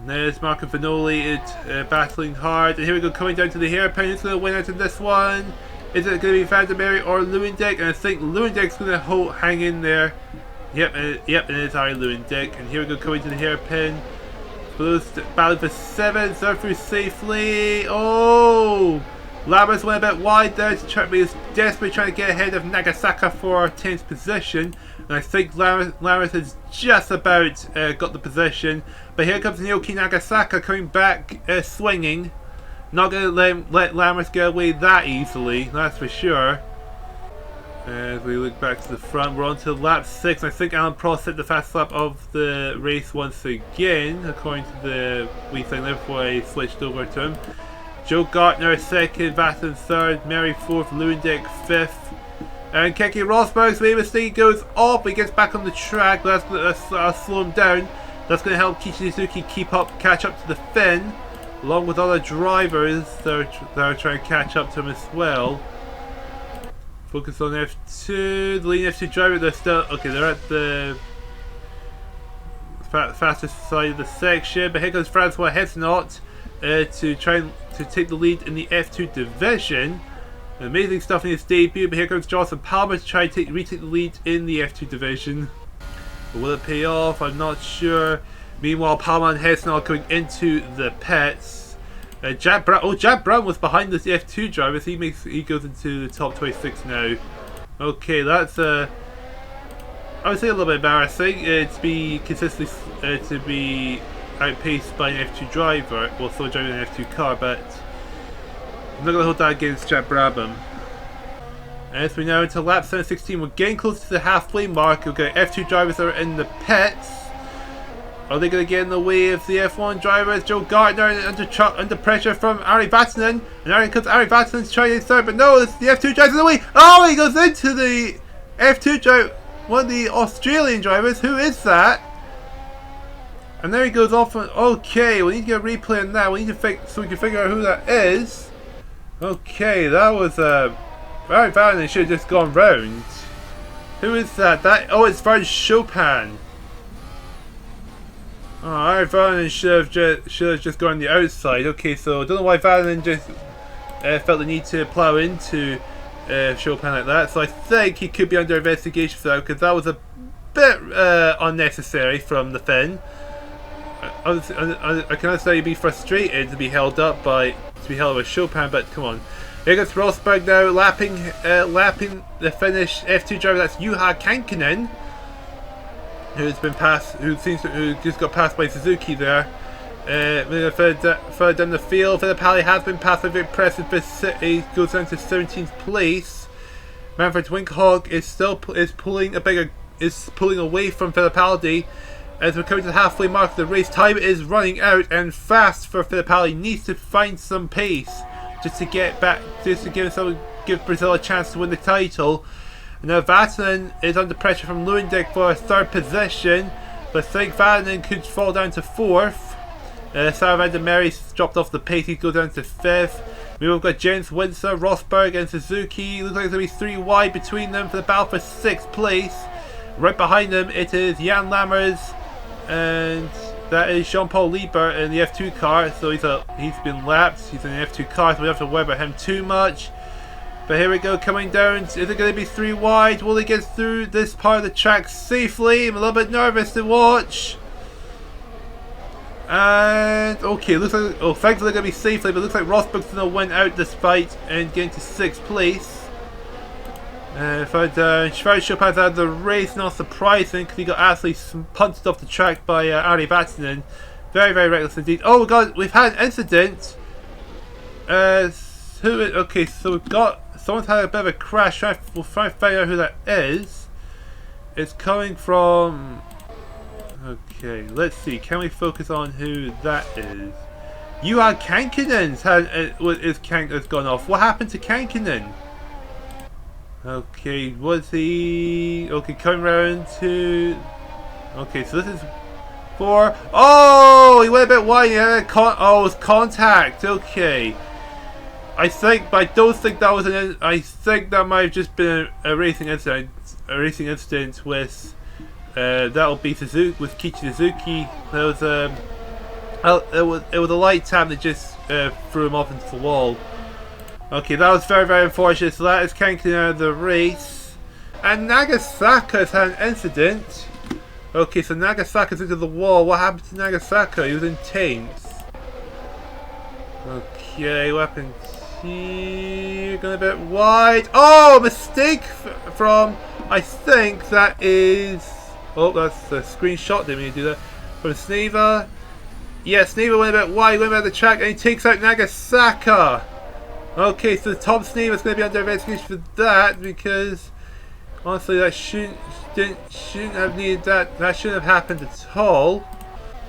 There's Marco Vanoli battling hard. And here we go, coming down to the hairpin. Who's going to win out in this one? Is it going to be Vandermeer or Lewandijk? And I think Lewandijk's going to hang in there. Yep, it is Harry Lewandijk. And here we go, coming to the hairpin. Blues battling for 7th, they're through safely. Oh! Lemans went a bit wide there. He's desperately trying to get ahead of Nagasaka for 10th position. And I think Lemans has just about got the position. But here comes Naoki Nagasaka coming back swinging. Not going to let Lemans get away that easily, that's for sure. As we look back to the front, we're on to lap 6. I think Alan Prost hit the fastest lap of the race once again, according to the wee thing there before I switched over to him. Joe Gartner 2nd, Vatten 3rd, Mary 4th, Lewandijk 5th. And Keke Rosberg's made a mistake, goes off, but he gets back on the track, but that'll slow him down. That's going to help Kishi Suzuki catch up to the Finn, along with other drivers that are trying to catch up to him as well. Focus on F2, the leading F2 driver, they're still, okay, they're at the fastest side of the section, but here comes Francois Hesnot to try to take the lead in the F2 division. Amazing stuff in his debut, but here comes Jonathan Palmer to try to retake the lead in the F2 division. But will it pay off? I'm not sure. Meanwhile, Palmer and Hesnot going into the pits. Jack Brown was behind this F2 driver, so he goes into the top 26 now. Okay, that's I would say a little bit embarrassing to be consistently to be outpaced by an F2 driver, well, still driving an F2 car, but I'm not going to hold that against Jack Brabham. As we now into lap 7:16, we're getting close to the halfway mark. We've got F2 drivers that are in the pits. Are they going to get in the way of the F1 drivers? Joe Gardner under pressure from Ari Vatanen. And Ari comes Ari Vatanen trying to start, but no, it's the F2 driver's in the way. Oh, he goes into the F2 driver, one of the Australian drivers. Who is that? And there he goes off. Okay, we need to get a replay on that. We need to so we can figure out who that is. Okay, that was Ari Vatanen should have just gone round. Who is that? Oh, it's Vern Chopin. Oh, Ari Vatanen should have just gone on the outside. Okay, so I don't know why Vatanen just felt the need to plough into Chopin like that. So I think he could be under investigation for that, because that was a bit unnecessary from the Finn. I can understand you'd be frustrated to be held with Chopin, but come on. Here goes Rosberg now, lapping the Finnish F2 driver. That's Juha Kankkunen, who just got passed by Suzuki there. Further down the field, Fittipaldi has been passed by very impressive. He goes down to 17th place. Manfred Winkelhock is pulling away from Fittipaldi. As we're coming to the halfway mark of the race, time is running out and fast for Fittipaldi. Needs to find some pace just to get back, just to give Brazil a chance to win the title. Now Vatanen is under pressure from Lewandijk for a 3rd position, but I think Vatanen could fall down to 4th. Sarah van der Merwe's dropped off the pace, he goes down to 5th. We've got Jens Windsor, Rosberg and Suzuki. Looks like there's going to be 3 wide between them for the battle for 6th place. Right behind them it is Jan Lammers, and that is Jean-Paul Lieber in the F2 car. So he's been lapped, he's in the F2 car, so we don't have to worry about him too much. But here we go, coming down. Is it going to be 3 wide? Will he get through this part of the track safely? I'm a little bit nervous to watch. And okay, looks like, oh, thankfully they're going to be safely, but it looks like Rosberg's going to win out this fight and get into 6th place. Schwarz Chopin's out of the race, not surprising, because he got absolutely punted off the track by Ari Vatanen. Very, very reckless indeed. Oh my god, we've had an incident. Okay, so we've got, someone's had a bit of a crash. We'll try and figure out who that is. It's coming from... Okay, let's see. Can we focus on who that is? Juha Kankkunen's has gone off. What happened to Kankkunen? Okay, was he... Okay, coming round to... Okay, so this is for... Oh, he went a bit wide. It was contact. Okay. I think, but I don't think that was I think that might have just been a racing incident. A racing incident with that'll be Suzuki with Kiichi Suzuki. There was it was a light tap that just threw him off into the wall. Okay, that was very, very unfortunate. So that is cancelling out of the race. And Nagasaka has had an incident. Okay, so Nagasaka's into the wall. What happened to Nagasaka? He was in 10th. Okay, what happened here? Going a bit wide. Oh, mistake from, I think that is... Oh, that's a screenshot. Didn't mean to do that. From Sneva. Yeah, Sneva went a bit wide, went out the track, and he takes out Nagasaka. Okay, so Tom Sneva is going to be under investigation for that, because honestly, that shouldn't have needed that. That shouldn't have happened at all.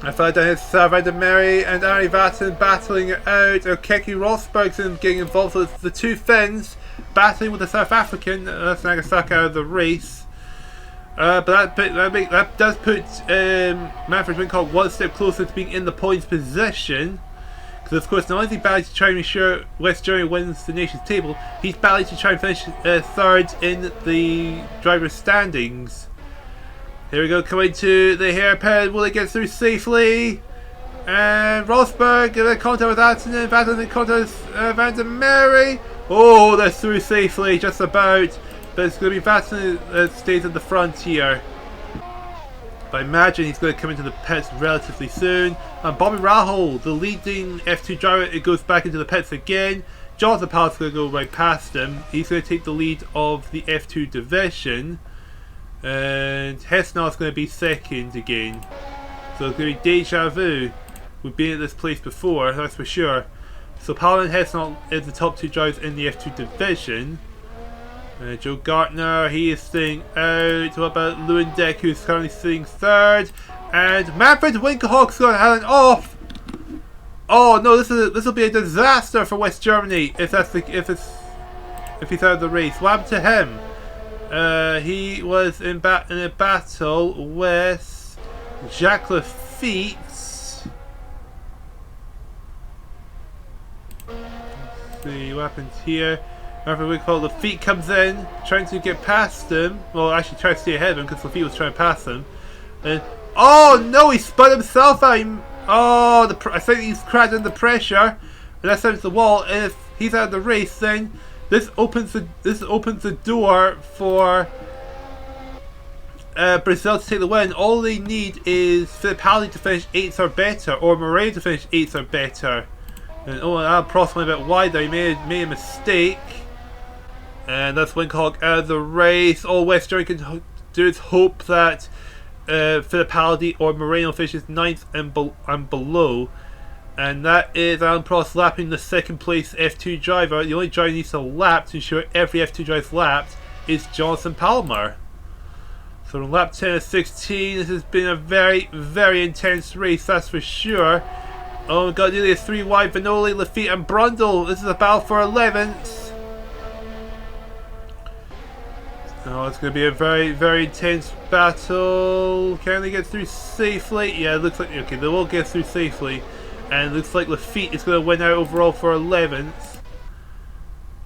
I thought that his Salvador Mary and Ari Vatten battling it out. Keke Rosberg's getting involved with the two Finns battling with the South African. That's Nagasaka out of the race. But that does put Manfred Winkelhock one step closer to being in the points position. Because of course, not only is he battling to try and make sure West Germany wins the nation's table, he's battling to try and finish third in the driver's standings. Here we go, coming to the hairpin. Will it get through safely? And Rosberg in contact with Atten, Vatten in contact with Van der Merwe. Oh, they're through safely, just about. But it's going to be Vatten that stays at the front here. But I imagine he's going to come into the pits relatively soon. And Bobby Rahal, the leading F2 driver, it goes back into the pits again. Jonathan Palmer's going to go right past him. He's going to take the lead of the F2 division. And Hesnar's going to be second again. So it's going to be deja vu. We've been at this place before, that's for sure. So Palmer and Hesnar is the top two drivers in the F2 division. Joe Gartner, he is staying out. What about Lewandek, who's currently sitting third? And Manfred Winkelhock's going to have an off. Oh no, this will be a disaster for West Germany if he's out of the race. What happened to him? He was in a battle with Jacques Lafitte. Let's see what happens here. Manfred Winkelhock, Lafitte comes in, trying to get past him. Well, actually trying to stay ahead of him because Lafitte was trying to pass him. And oh no, he spun himself out. I think he's crashed under pressure, and that's out to the wall. And if he's out of the race, then this opens the door for Brazil to take the win. All they need is Fittipaldi to finish 8th or better, or Murray to finish 8th or better. And Alan Prost went a bit wide there. He made a mistake. And that's Winkelhock out of the race. All West Germany can do is hope that Fittipaldi or Moreno finishes 9th and below. And that is Alan Prost lapping the second place F2 driver. The only driver who needs to lap to ensure every F2 driver is lapped is Jonathan Palmer. So on lap 10 of 16, this has been a very, very intense race, that's for sure. Oh, we've got nearly a 3 wide Vanoli, Lafitte and Brundle. This is a battle for 11th. Oh, it's going to be a very, very intense battle. Can they get through safely? Yeah, it looks like, okay, they will get through safely. And it looks like Lafitte is going to win out overall for 11th.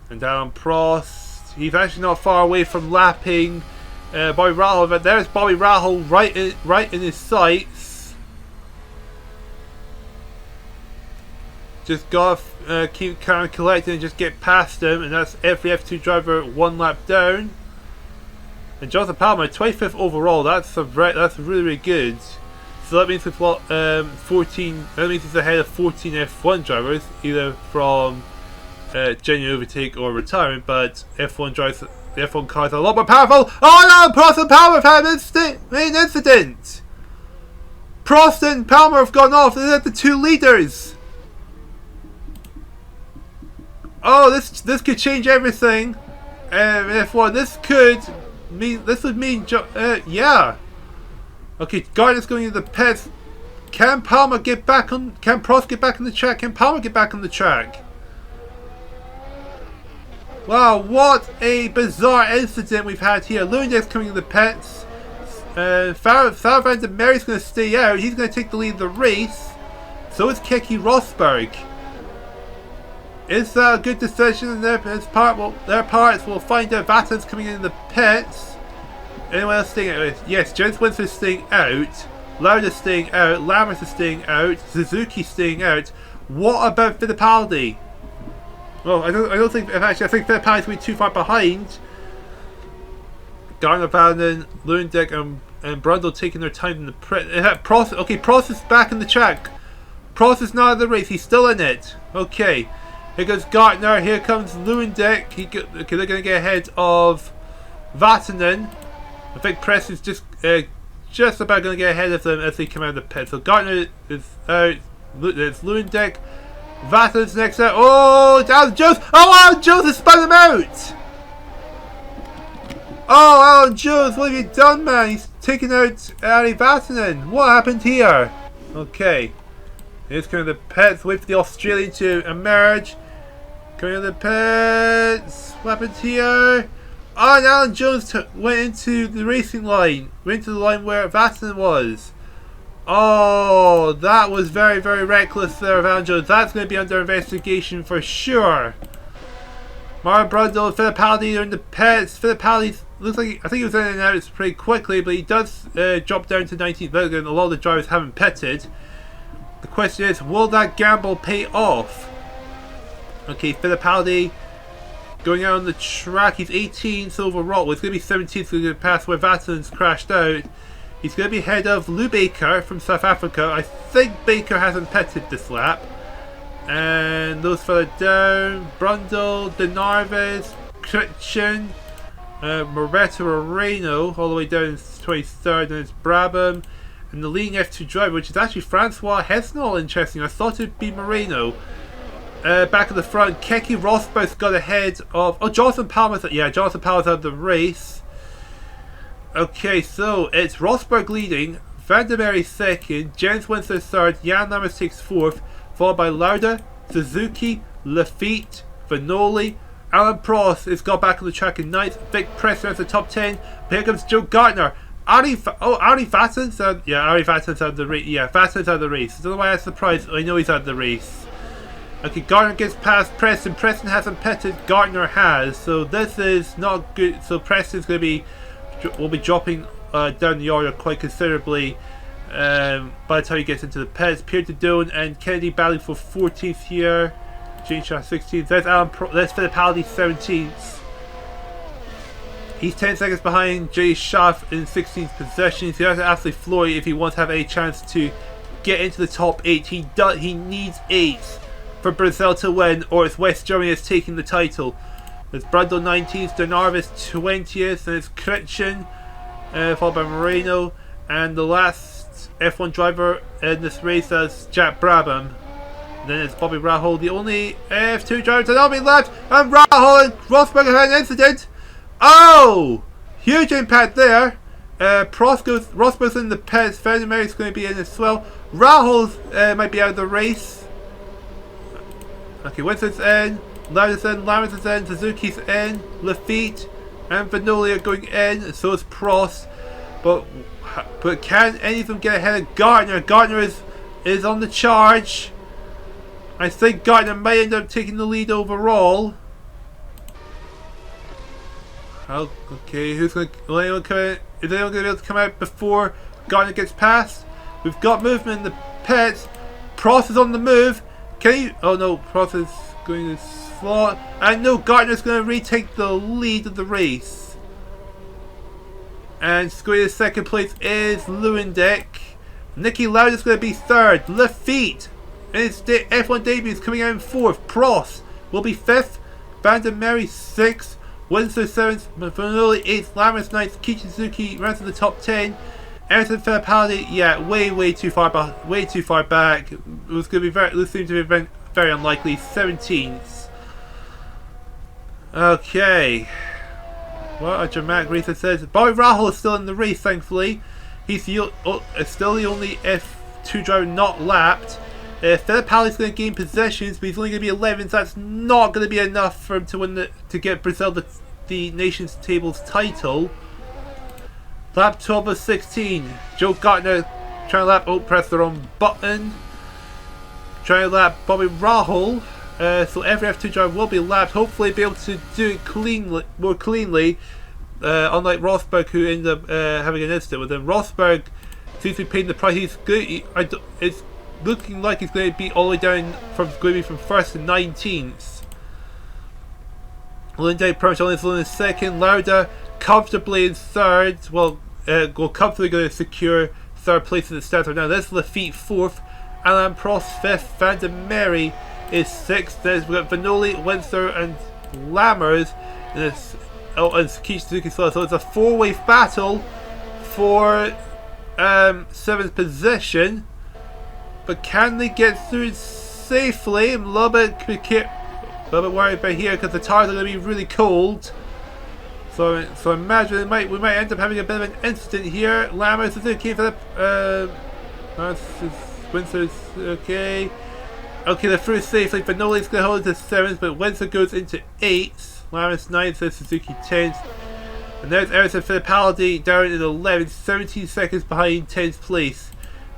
And Alan Prost, he's actually not far away from lapping Bobby Rahal. But there's Bobby Rahal right in his sights. Just gotta keep kind of collecting and just get past him, and that's every F2 driver 1 lap down. And Jonathan Palmer, 25th overall. That's really, really good. So that means we've got 14. That means he's ahead of 14 F1 drivers, either from genuine overtake or retirement. But F1 drivers, the F1 cars are a lot more powerful. Oh no! Prost and Palmer have had an incident. Prost and Palmer have gone off. They're the two leaders. Oh, this could change everything. F1. This would mean yeah. Okay, Gardner's going into the pits. Can Palmer get back on? Can Prost get back on the track? Can Palmer get back on the track? Wow, what a bizarre incident we've had here. Lewandek's coming in the pits. Van der Merwe's going to stay out. He's going to take the lead of the race. So is Keke Rosberg. Is that a good decision on their part? Well, their parts. We'll find out. Vatten's coming in the pits. Anyone else staying out? Yes, James Winston's staying out. Lauda's staying out. Lemans is staying out. Suzuki's staying out. What about Fittipaldi? Well, I don't think. Actually, I think Fittipaldi's going to be too far behind. Gardner, Vanden, Lundek, and Brundle taking their time in the Prost. Okay, Prost is back in the track. Prost is not in the race. He's still in it. Okay. Here goes Gardner. Here comes Lundek. Okay, they're going to get ahead of Vatanen. I think Press is just about going to get ahead of them as they come out of the pit. So Gardner is out. It's Lundek. Vatanen's next out. Oh, Alan Jones! Oh, Alan Jones has spun him out! Oh, Alan Jones, what have you done, man? He's taken out Ari Vatanen. What happened here? Okay. Here's kind of the pits. Wait for the Australian to emerge. Coming in the pits. What happened here? Oh, and Alan Jones went into the racing line. Went into the line where Vatanen was. Oh, that was very, very reckless there of Alan Jones. That's going to be under investigation for sure. Mario Brundle and Fittipaldi are in the pits. Fittipaldi looks like I think he was in and out pretty quickly, but he does drop down to 19th. A lot of the drivers haven't pitted. The question is, will that gamble pay off? Okay, Fittipaldi going out on the track. He's 18th overall. Well, it's going to be 17th. So he's going to pass where Vatanen's crashed out. He's going to be ahead of Lou Baker from South Africa. I think Baker hasn't pitted this lap. And those further down, Brundle, De Narvaez, Christian, Moreto Moreno, all the way down in 23rd, and it's Brabham. And the leading F2 driver, which is actually Francois Hesnall, interesting. I thought it'd be Moreno. Back at the front, Keke Rosberg got ahead of... Oh, Jonathan Palmer's... Yeah, Jonathan Palmer's out of the race. Okay, so it's Rosberg leading, Van der Merwe second, James Winston third, Jan Lammers takes fourth, followed by Lauda, Suzuki, Lafitte, Vanoli. Alan Prost has got back on the track in ninth. Vic Presser at the top 10. Here comes Joe Gardner. Ari Vatanen's out. Yeah, Ari Vatanen's out of the race. Yeah, Vatanen's out of the race. I don't know why I'm surprised. I know he's out of the race. Okay, Gardner gets past Preston. Preston hasn't pitted. Gardner has. So this is not good. So Preston's going to be... will be dropping down the order quite considerably by the time he gets into the pits. Pierre Didone and Kennedy battling for 14th here. James Shaw 16th. There's Fittipaldi 17th. He's 10 seconds behind Jay Schaff in 16th position. So he has to absolutely floor if he wants to have any chance to get into the top 8. He needs 8th for Brazil to win, or it's West Germany is taking the title. There's Brundle 19th, De Narvaez 20th, and it's Christian, followed by Moreno, and the last F1 driver in this race is Jack Brabham. And then it's Bobby Rahal, the only F2 driver to not be left, and Rahal and Rosberg have had an incident. Oh! Huge impact there. Rosberg's in the pits, Van der Merwe's going to be in as well. Rahal might be out of the race. Okay, Winston's in. Lauda's in, Lemans is in, Suzuki's in, Lafitte and Vanoli are going in, so is Prost. But can any of them get ahead of Gardner? Gardner is on the charge. I think Gardner might end up taking the lead overall. Oh, okay, who's going to... Will anyone come in? Is anyone going to be able to come out before Gardner gets past? We've got movement in the pits. Prost is on the move. Can he... Oh no, Prost is going to slot. And no, Gardner's going to retake the lead of the race. And square second place is Lewandek. Nikki Lauda is going to be third. Lafitte in his F1 debut is coming out in fourth. Prost will be fifth. Van der Merwe sixth. Winston 7th, Vanoli 8th, Lemans 9th, Kichi Suzuki runs in the top 10. Ayrton Fittipaldi, yeah, way too far back. It was going to be it seemed to be very unlikely. 17th. Okay. What a dramatic race it says. Bobby Rahal is still in the race, thankfully. He's still the only F2 driver not lapped. Fittipaldi's going to gain possessions, but he's only going to be 11th. So that's not going to be enough for him to win to get Brazil the Nations Tables title. Lap 12 of 16. Joe Gardner trying to lap. Oh, press the wrong button. Trying to lap Bobby Rahal. so every F2 driver will be lapped. Hopefully be able to do it cleanly, more cleanly, unlike Rosberg, who ended up having an incident with him. Rosberg seems to be paying the price. He's good. It's looking like he's going to be all the way down from first to 19th. Lindsay pretty much only in second. Lauda comfortably in third. Well, comfortably going to secure third place in the stats right now. This is Lafitte fourth. Alain Prost fifth. Van der Merwe is sixth. Then we've got Vanoli, Windsor, and Lemans. And Kiichi Suzuki. So it's a four-way battle for 7th position. But can they get through safely? I'm a little bit worried about here because the tires are going to be really cold. So I imagine we might end up having a bit of an incident here. Lemans, Suzuki, Philip, Windsor's okay. Okay, they're through safely. Vanoli's going to hold it to 7th, but Windsor goes into 8th. Lemans 9th, so Suzuki 10th. And there's Ayrton Fittipaldi down in 11th, 17 seconds behind 10th place.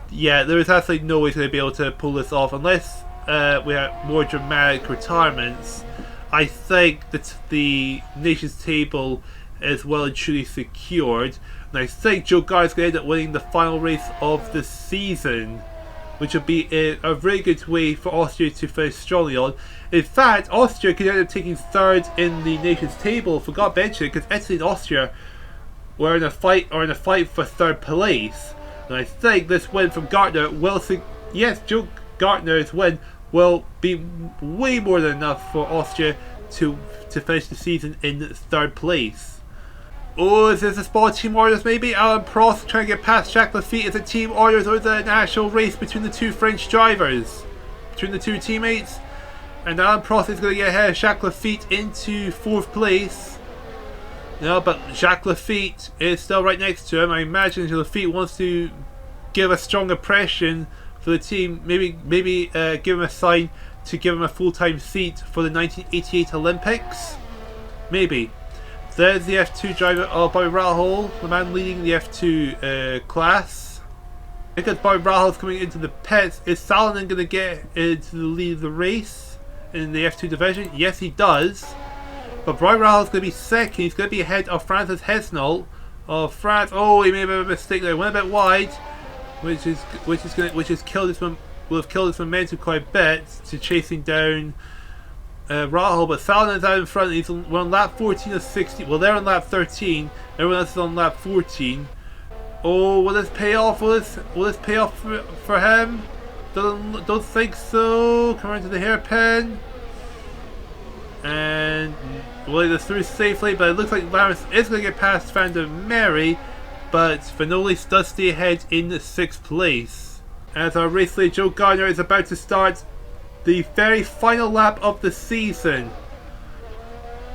Yeah, there is absolutely no way he's going to be able to pull this off unless we have more dramatic retirements. I think that the Nations table is well and truly secured, and I think Joe Gardner's going to end up winning the final race of the season, which would be a very good way for Austria to finish strongly on. In fact, Austria could end up taking third in the Nations table. Forgot to mention, because Italy and Austria were in a fight for third place. And I think this win from Gardner will yes, Joe Gardner's win will be way more than enough for Austria to finish the season in third place. Oh, is this a small team orders maybe? Alain Prost trying to get past Jacques Lafitte. Is it team orders or is it an actual race between the two French drivers? Between the two teammates? And Alain Prost is going to get ahead of Jacques Lafitte into 4th place. No, but Jacques Lafitte is still right next to him. I imagine Lafitte wants to give a strong impression for the team. Maybe give him a sign to give him a full-time seat for the 1988 Olympics. Maybe. There's the F2 driver, Bobby Rahal, the man leading the F2 class. Because Bobby Rahal is coming into the pits, is Salonen going to get into the lead of the race in the F2 division? Yes, he does. But Bobby Rahal is going to be second. He's going to be ahead of Francis Hesnol of France. Oh, he made a mistake there. Went a bit wide, which has killed his momentum quite a bit to chasing down Rahal. But Salinen's out in front. We're on lap 14 of 16. Well, they're on lap 13. Everyone else is on lap 14. Oh, will this pay off? Will this pay off for him? Don't think so. Come around to the hairpin. And well, they're through safely, but it looks like Lemans is going to get past Van der Merwe, but Vanoli does stay ahead in 6th place. As our race leader Joe Gardner is about to start the very final lap of the season.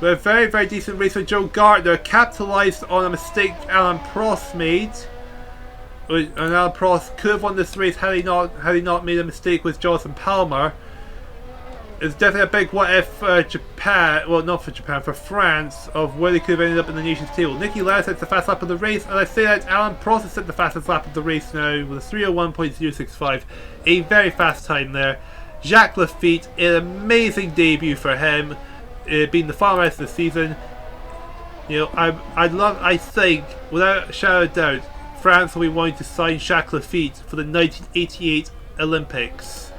With a very, very decent race for Joe Gardner, capitalised on a mistake Alain Prost made. And Alain Prost could have won this race had he not made a mistake with Jonathan Palmer. It's definitely a big what if for Japan, well not for Japan, for France, of where they could have ended up in the Nations table. Nikki Lauda sets the fast lap of the race, and I say that Alain Prost has set the fastest lap of the race now with a 3:01.065, a very fast time there. Jacques Lafitte, an amazing debut for him, being the final race of the season. You know, I think, without a shadow of doubt, France will be wanting to sign Jacques Lafitte for the 1988 Olympics.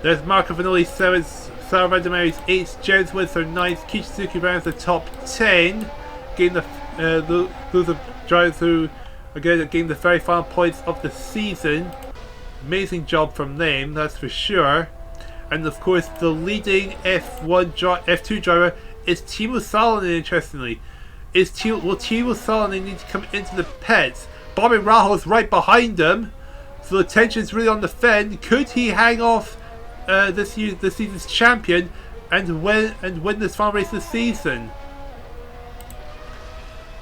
There's Marco Vanoli 7th, Sarah Van der Merwe's 8th, James Windsor 9th, Kiichi Suzuki rounds the top 10, getting those are driving through again, getting the very final points of the season. Amazing job from them, that's for sure. And of course, the leading F2 driver is Timo Salonen. Interestingly, will Timo Salonen need to come into the pits? Bobby Rahal is right behind him, so the tension's really on the fence. Could he hang off this season's champion and win this final race of the season?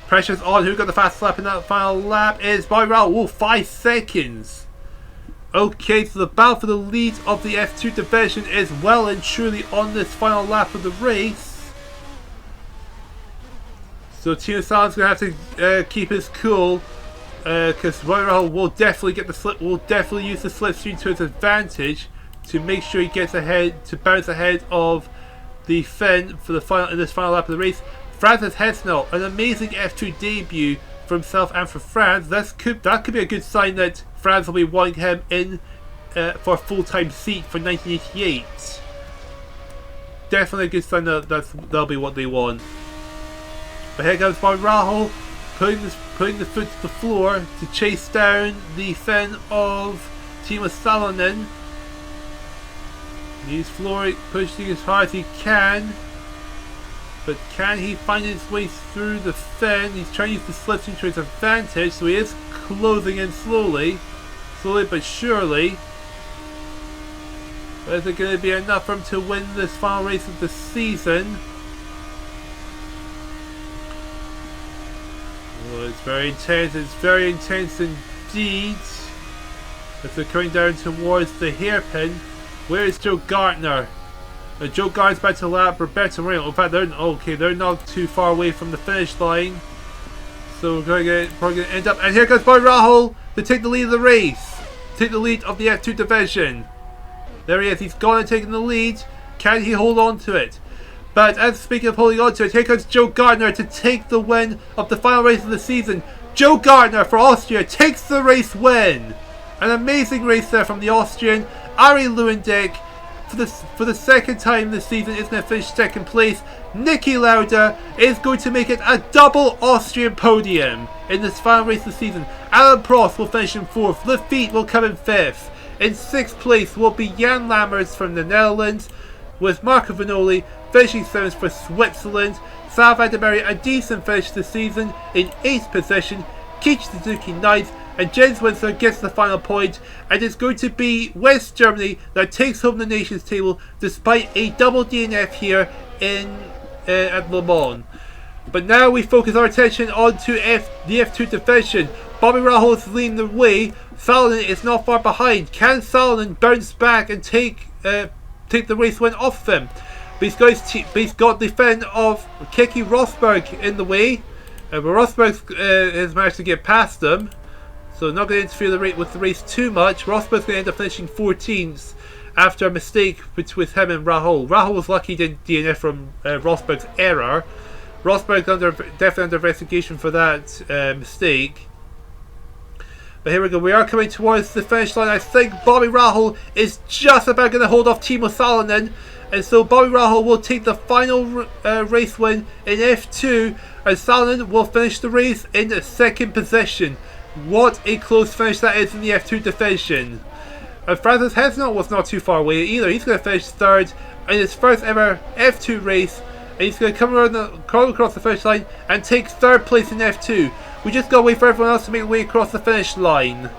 Pressure's on. Who got the fastest lap in that final lap? Is Bobby Rahal. Oh, 5 seconds. Okay, so the battle for the lead of the F2 division is well and truly on this final lap of the race. So Timo Salen's going to have to keep his cool, because Bobby Rahal will definitely get the slip. Will definitely use the slipstream to his advantage. to make sure he gets ahead, to bounce ahead of the Finn for the final in this final lap of the race. Francis Hesnall, an amazing F2 debut for himself and for France. That could be a good sign that France will be wanting him in for a full-time seat for 1988. Definitely a good sign that that'll be what they want. But here comes Bobby Rahal, putting the foot to the floor to chase down the Finn of Timo Salonen. He's pushing as hard as he can. But can he find his way through the Finn? He's trying to use the slipstream to his advantage, so he is closing in slowly but surely. But is it going to be enough for him to win this final race of the season? Oh, it's very intense indeed. As they're coming down towards the hairpin. Where is Joe Gartner? Joe Gartner's about to lap Roberto Moreno. In fact, they're not too far away from the finish line. So we're probably going to end up. And here comes Bobby Rahal to take the lead of the race. Take the lead of the F2 division. There he is. He's gone and taken the lead. Can he hold on to it? But as speaking of holding on to it, here comes Joe Gartner to take the win of the final race of the season. Joe Gartner for Austria takes the race win. An amazing race there from the Austrian. Arie Luyendyk, for the second time this season, is going to finish second place. Nikki Lauda is going to make it a double Austrian podium in this final race of the season. Alain Prost will finish in 4th. Lafitte will come in 5th. In 6th place will be Jan Lammers from the Netherlands, with Marco Vanoli finishing 7th for Switzerland. Sal van der Merwe, a decent finish this season, in 8th position. Keiichi Suzuki 9th. And Jens Windsor gets the final point, and it's going to be West Germany that takes home the nations table despite a double DNF here at Le Mans. But now we focus our attention on to the F2 division. Bobby Rahal is leading the way. Salonen is not far behind. Can Salonen bounce back and take the race win off them? But he's got the Finn of Keke Rosberg in the way. But Rosberg has managed to get past them. So not going to interfere with the race too much. Rosberg's going to end up finishing 14th after a mistake with him and Rahal. Rahal was lucky he didn't DNF from Rosberg's error. Rosberg's definitely under investigation for that mistake. But here we go. We are coming towards the finish line. I think Bobby Rahal is just about going to hold off Timo Salonen. And so Bobby Rahal will take the final race win in F2. And Salonen will finish the race in 2nd position. What a close finish that is in the F2 division. And Francis Hesnall was not too far away either. He's going to finish 3rd in his first ever F2 race. And he's going to come across the finish line and take 3rd place in F2. We just got to wait for everyone else to make their way across the finish line.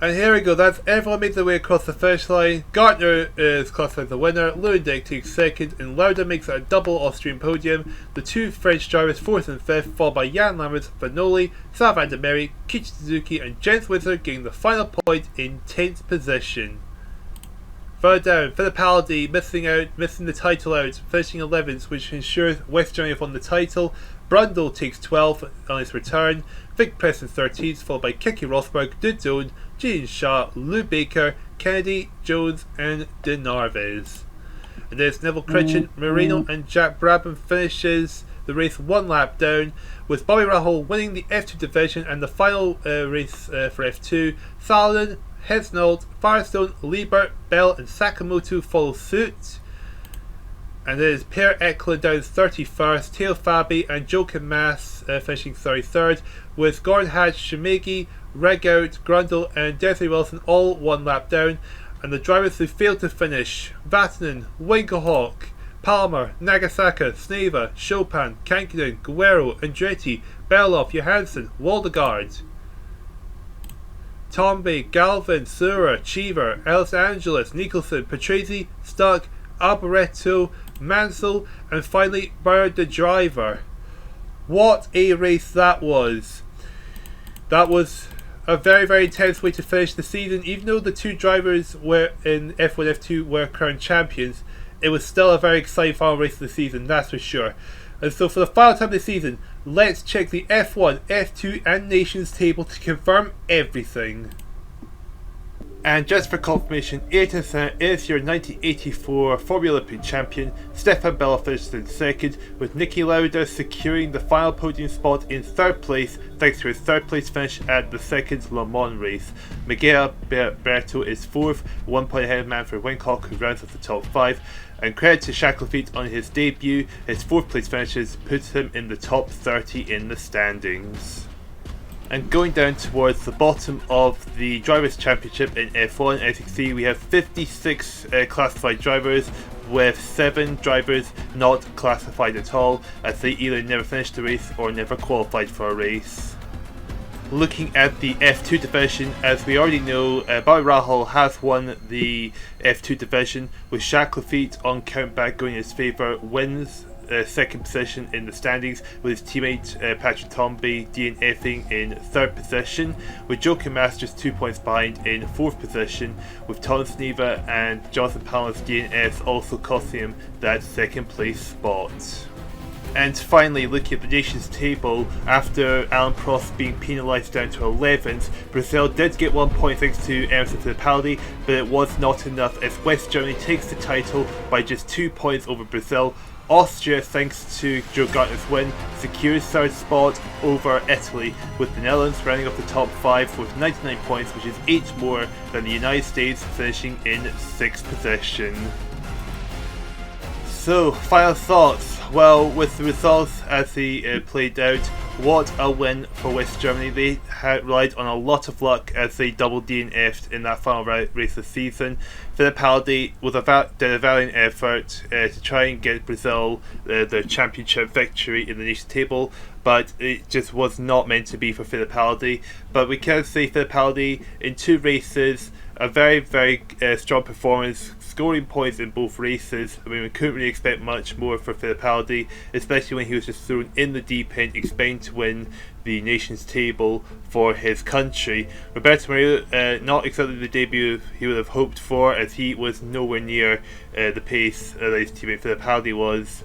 And here we go, that's everyone makes their way across the finish line. Gartner is classified as the winner, Luyendyk takes 2nd, and Lauda makes it a double Austrian podium. The 2 French drivers 4th and 5th, followed by Jan Lammers, Vanoli, Sal van der Merwe, Keiichi Suzuki, and Jens Windsor getting the final point in 10th position. Further down, Fittipaldi missing the title out, finishing 11th, which ensures West Germany have won the title. Brundle takes 12th on his return. Vic Preston 13th, followed by Keke Rosberg, Dudon, Gene Shaw, Lou Baker, Kennedy, Jones, and De Narvaez. And there's Neville Critchin, Moreno, and Jack Brabham finishes the race 1 lap down, with Bobby Rahal winning the F2 division and the final race for F2. Salonen, Hesnall, Firestone, Liebert, Bell, and Sakamoto follow suit. And there's Per Eklund down 31st, Theo Fabi and Joachim Mass finishing 33rd, with Gordon Hatch, Shimegi, Regout, Grundle, and Desiree Wilson all 1 lap down. And the drivers who failed to finish: Vatanen, Winkelhock, Palmer, Nagasaka, Sneva, Chopin, Kankinen, Guerrero, Andretti, Bellof, Johansson, Waldegaard, Tombe, Galvin, Sura, Cheever, Els Angeles, Nicholson, Patrese, Stuck, Alboreto, Mansell, and finally Bauer the driver. What a race that was! That was a very, very intense way to finish the season. Even though the 2 drivers were in F1, F2 were crowned champions, it was still a very exciting final race of the season, that's for sure. And so for the final time of the season, let's check the F1, F2 and Nations table to confirm everything. And just for confirmation, Ayrton Senna is your 1984 Formulalympic champion. Stefan Bellof finished in second, with Nikki Lauda securing the final podium spot in third place thanks to his third place finish at the second Le Mans race. Alboreto is fourth, 1 point ahead of Manfred Winkelhock, who rounds off the top 5. And credit to Shackleford on his debut, his fourth place finishes puts him in the top 30 in the standings. And going down towards the bottom of the Drivers' Championship in F1, as you can see, we have 56 classified drivers, with 7 drivers not classified at all, as they either never finished the race or never qualified for a race. Looking at the F2 division, as we already know, Barry Rahal has won the F2 division, with Shackleford on countback going in his favour, wins second position in the standings, with his teammate Patrick Tomby DNFing in third position, with Joachim Masters 2 points behind in fourth position, with Thomas Neva and Jonathan Palmer's DNFs also costing him that second place spot. And finally, looking at the nations table, after Alan Prost being penalised down to 11th, Brazil did get 1 point thanks to Emerson Fittipaldi, but it was not enough as West Germany takes the title by just 2 points over Brazil. Austria, thanks to Joe Gardner's win, secures third spot over Italy, with the Netherlands rounding up the top 5 with 99 points, which is 8 more than the United States, finishing in 6th position. So, final thoughts. Well, with the results as they played out, what a win for West Germany. They had relied on a lot of luck as they double DNF'd in that final race this season. Fittipaldi did a valiant effort to try and get Brazil the championship victory in the nation table, but it just was not meant to be for Fittipaldi. But we can say Fittipaldi in 2 races, a very, very strong performance, scoring points in both races. I mean, we couldn't really expect much more for Fittipaldi, especially when he was just thrown in the deep end, expecting to win the nations table for his country. Roberto Maria, not exactly the debut he would have hoped for, as he was nowhere near the pace that his teammate Fittipaldi was.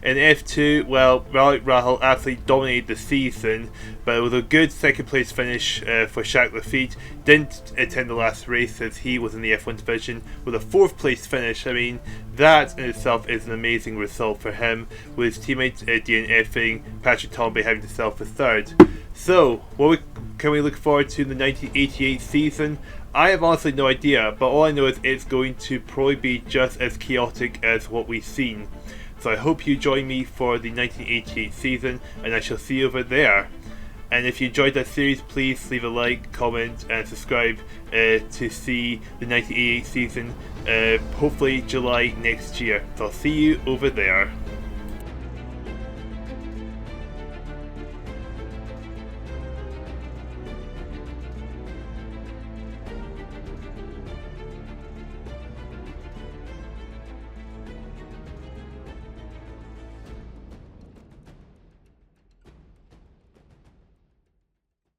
In F2, well, Rahal absolutely dominated the season, but it was a good second place finish for Jacques Lafitte. Didn't attend the last race as he was in the F1 division with a 4th place finish. I mean, that in itself is an amazing result for him, with his teammate DNFing, Patrick Tomby having to settle for 3rd. So, what can we look forward to in the 1988 season? I have honestly no idea, but all I know is it's going to probably be just as chaotic as what we've seen. So I hope you join me for the 1988 season, and I shall see you over there. And if you enjoyed that series, please leave a like, comment and subscribe to see the 1988 season, hopefully July next year. So I'll see you over there.